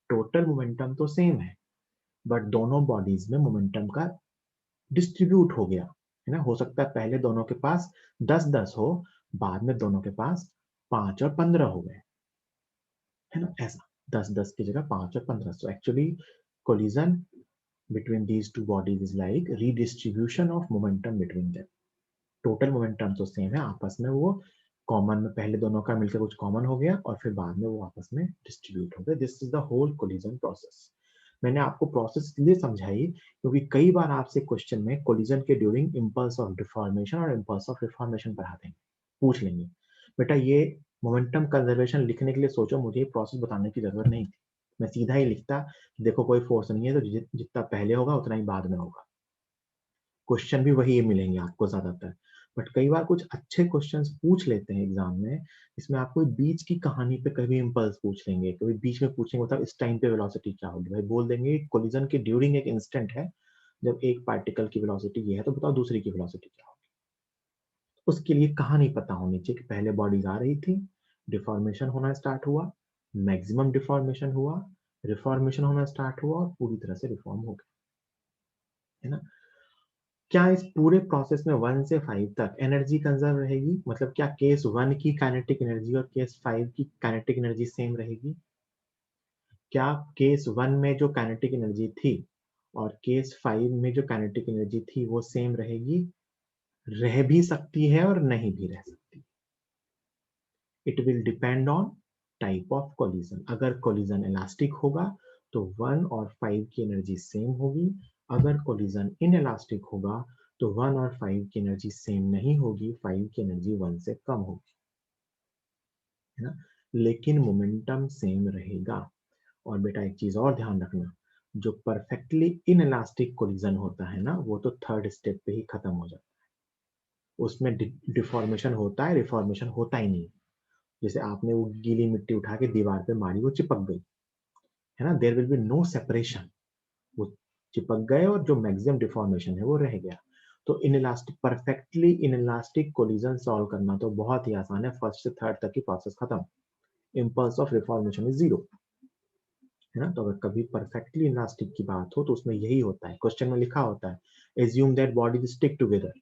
Total momentum तो सेम है, बट दोनों बॉडीज में मोमेंटम का डिस्ट्रीब्यूट हो गया, है ना? हो सकता है पहले दोनों के पास 10-10 हो, बाद में दोनों के पास 5 और 15 हो गए, है ना? ऐसा 10-10 की जगह 5 और 15। सो actually collision between these two bodies is like redistribution of momentum between them. Total momentum तो सेम है, आपस में वो कॉमन में पहले दोनों का मिलकर कुछ कॉमन हो गया और फिर बाद में वो आपस में डिस्ट्रीब्यूट हो गए। This is the whole collision process. मैंने आपको प्रोसेस इसलिए समझाई क्योंकि कई बार आपसे क्वेश्चन में कोलिजन के ड्यूरिंग इंपल्स ऑफ डिफॉर्मेशन और इंपल्स ऑफ रिफॉर्मेशन पढ़ा देंगे, पूछ लेंगे बेटा ये मोमेंटम कंजर्वेशन लिखने के लिए सोचो, मुझे ये प्रोसेस बताने की जरूरत नहीं थी, मैं सीधा ही लिखता देखो कोई फोर्स नहीं है तो जितना पहले होगा उतना ही बाद में होगा। क्वेश्चन भी वही मिलेंगे आपको ज्यादातर। बट कई बार कुछ अच्छे क्वेश्चंस पूछ लेते हैं एग्जाम में, इसमें आपको बीच की कहानी पे कभी इंपल्स पूछ लेंगे, कभी बीच में पूछेंगे मतलब इस टाइम पे वेलोसिटी क्या होगी, भाई बोल देंगे कोलिजन के ड्यूरिंग एक इंस्टेंट है जब एक पार्टिकल की वेलोसिटी ये है, तो बताओ दूसरी की वेलोसिटी क्या होगी। उसके लिए कहानी पता होनी चाहिए कि पहले बॉडीज आ रही थी, डिफॉर्मेशन होना स्टार्ट हुआ, मैक्सिमम डिफॉर्मेशन हुआ, रिफॉर्मेशन होना स्टार्ट हुआ और पूरी तरह से रिफॉर्म हो गया, है ना? क्या इस पूरे प्रोसेस में 1 से 5 तक एनर्जी कंजर्व रहेगी? मतलब क्या केस 1 की काइनेटिक एनर्जी और केस 5 की काइनेटिक एनर्जी सेम रहेगी? क्या केस 1 में जो काइनेटिक एनर्जी थी और केस 5 में जो काइनेटिक एनर्जी थी वो सेम रहेगी? रह भी सकती है और नहीं भी रह सकती। It will depend on type of collision. अगर कोलिजन इलास्टिक होगा तो 1 और 5 की एनर्जी सेम होगी, अगर कोलिजन इनइलास्टिक होगा तो 1 और 5 की एनर्जी सेम नहीं होगी, 5 की एनर्जी 1 से कम होगी, है ना? लेकिन मोमेंटम सेम रहेगा। और बेटा एक चीज और ध्यान रखना, जो परफेक्टली इनइलास्टिक कोलिजन होता है ना, वो तो थर्ड स्टेप पे ही खत्म हो जाता है। उसमें डिफॉर्मेशन होता है, रिफॉर्मेशन होता ही नहीं। जैसे आपने वो गीली मिट्टी उठा के दीवार पे मारी, वो चिपक गई, है ना, there will be no separation. वो चिपक गए और जो मैक्सिमम डिफॉर्मेशन है वो रह गया। तो inelastic, perfectly inelastic collision solve करना तो बहुत ही आसान है, फर्स्ट से थर्ड तक की प्रोसेस खत्म। Impulse of reformation is zero, है ना। तो अगर कभी परफेक्टली इलास्टिक की बात हो तो उसमें यही होता है, क्वेश्चन में लिखा होता है assume that bodies stick together,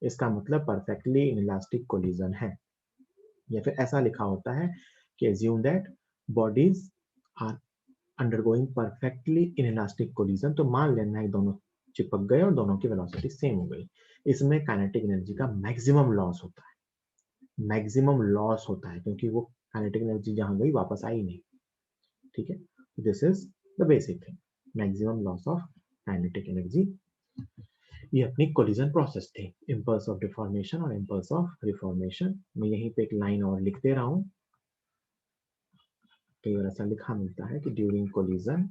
इसका मतलब परफेक्टली इलास्टिक कोलिजन है। या फिर ऐसा लिखा होता है कि assume that bodies are undergoing perfectly inelastic collision, तो मान लेना है दोनों चिपक गए और दोनों की वेलोसिटी सेम हो गई। इसमें काइनेटिक एनर्जी का मैक्सिमम लॉस होता है, मैक्सिमम लॉस होता है, क्योंकि वो काइनेटिक एनर्जी जहां गई वापस आई नहीं। ठीक है, this is the basic thing, maximum loss of kinetic energy. ये अपनी कोलिजन प्रोसेस थी, इम्पल्स ऑफ डिफॉर्मेशन और इम्पल्स ऑफ रिफॉर्मेशन। मैं यहीं पे एक लाइन और लिख दे रहा हूं, कई बार ऐसा लिखा मिलता है कि during collision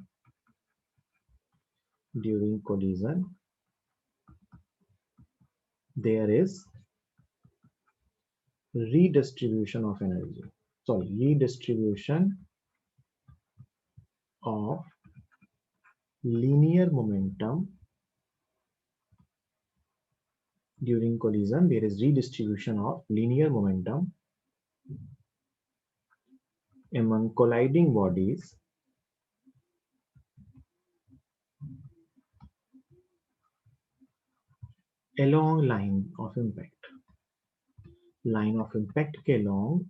there is redistribution of energy, sorry, redistribution of linear momentum. During collision there is redistribution of linear momentum among colliding bodies along line of impact, line of impact के along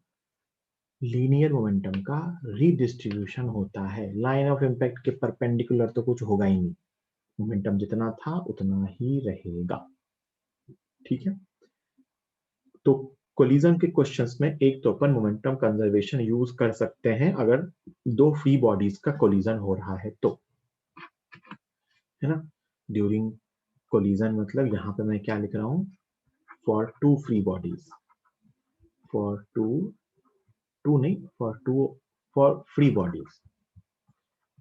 लीनियर मोमेंटम का रीडिस्ट्रीब्यूशन होता है। लाइन ऑफ इम्पैक्ट के परपेंडिकुलर तो कुछ होगा ही नहीं, मोमेंटम जितना था उतना ही रहेगा। ठीक है, तो कोलिजन के क्वेश्चंस में एक तो अपन मोमेंटम कंजर्वेशन यूज कर सकते हैं अगर दो फ्री बॉडीज का कोलिजन हो रहा है तो, है ना। ड्यूरिंग कोलिजन मतलब यहाँ पे मैं क्या लिख रहा हूँ, for two free bodies, for two नहीं, फॉर फ्री बॉडीज।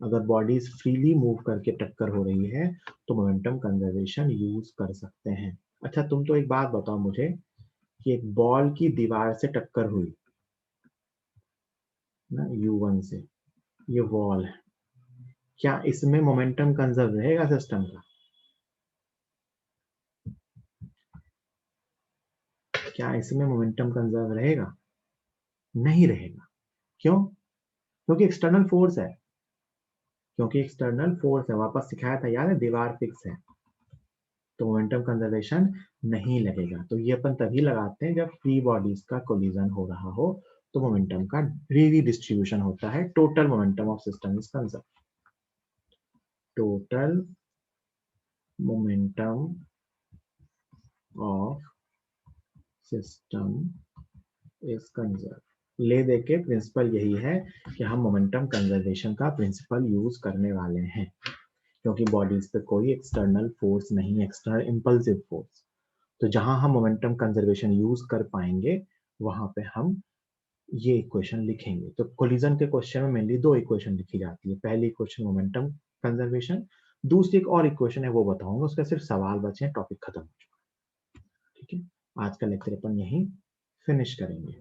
अगर बॉडीज फ्रीली मूव करके टक्कर हो रही है तो मोमेंटम कंजर्वेशन यूज कर सकते हैं। अच्छा तुम तो एक बात बताओ मुझे कि एक बॉल की दीवार से टक्कर हुई ना, U1 से, ये वॉल है, क्या इसमें मोमेंटम कंजर्व रहेगा सिस्टम का? क्या इसमें मोमेंटम कंजर्व रहेगा? नहीं रहेगा। क्यों? क्योंकि एक्सटर्नल फोर्स है, क्योंकि एक्सटर्नल फोर्स है, वापस सिखाया था याद है, दीवार फिक्स है, तो मोमेंटम कंजर्वेशन नहीं लगेगा। तो ये अपन तभी लगाते हैं जब फ्री बॉडीज का कोलिजन हो रहा हो, तो मोमेंटम का रीडिस्ट्रीब्यूशन होता है, total momentum of system is conserve, total momentum of system is conserve. ले दे के प्रिंसिपल यही है कि हम मोमेंटम कंजर्वेशन का प्रिंसिपल यूज करने वाले हैं, क्योंकि बॉडीज पे कोई एक्सटर्नल फोर्स नहीं, एक्सटर्नल इंपल्सिव फोर्स। तो जहां हम मोमेंटम कंजर्वेशन यूज कर पाएंगे वहां पे हम ये इक्वेशन लिखेंगे। तो कोलिजन के क्वेश्चन में मेनली दो इक्वेशन लिखी जाती है, पहली इक्वेशन मोमेंटम कंजर्वेशन, दूसरी एक और इक्वेशन है वो बताऊंगा, उसका सिर्फ सवाल बचे, टॉपिक खत्म हो चुका है। ठीक है, आज का लेक्चर अपन यहीं फिनिश करेंगे।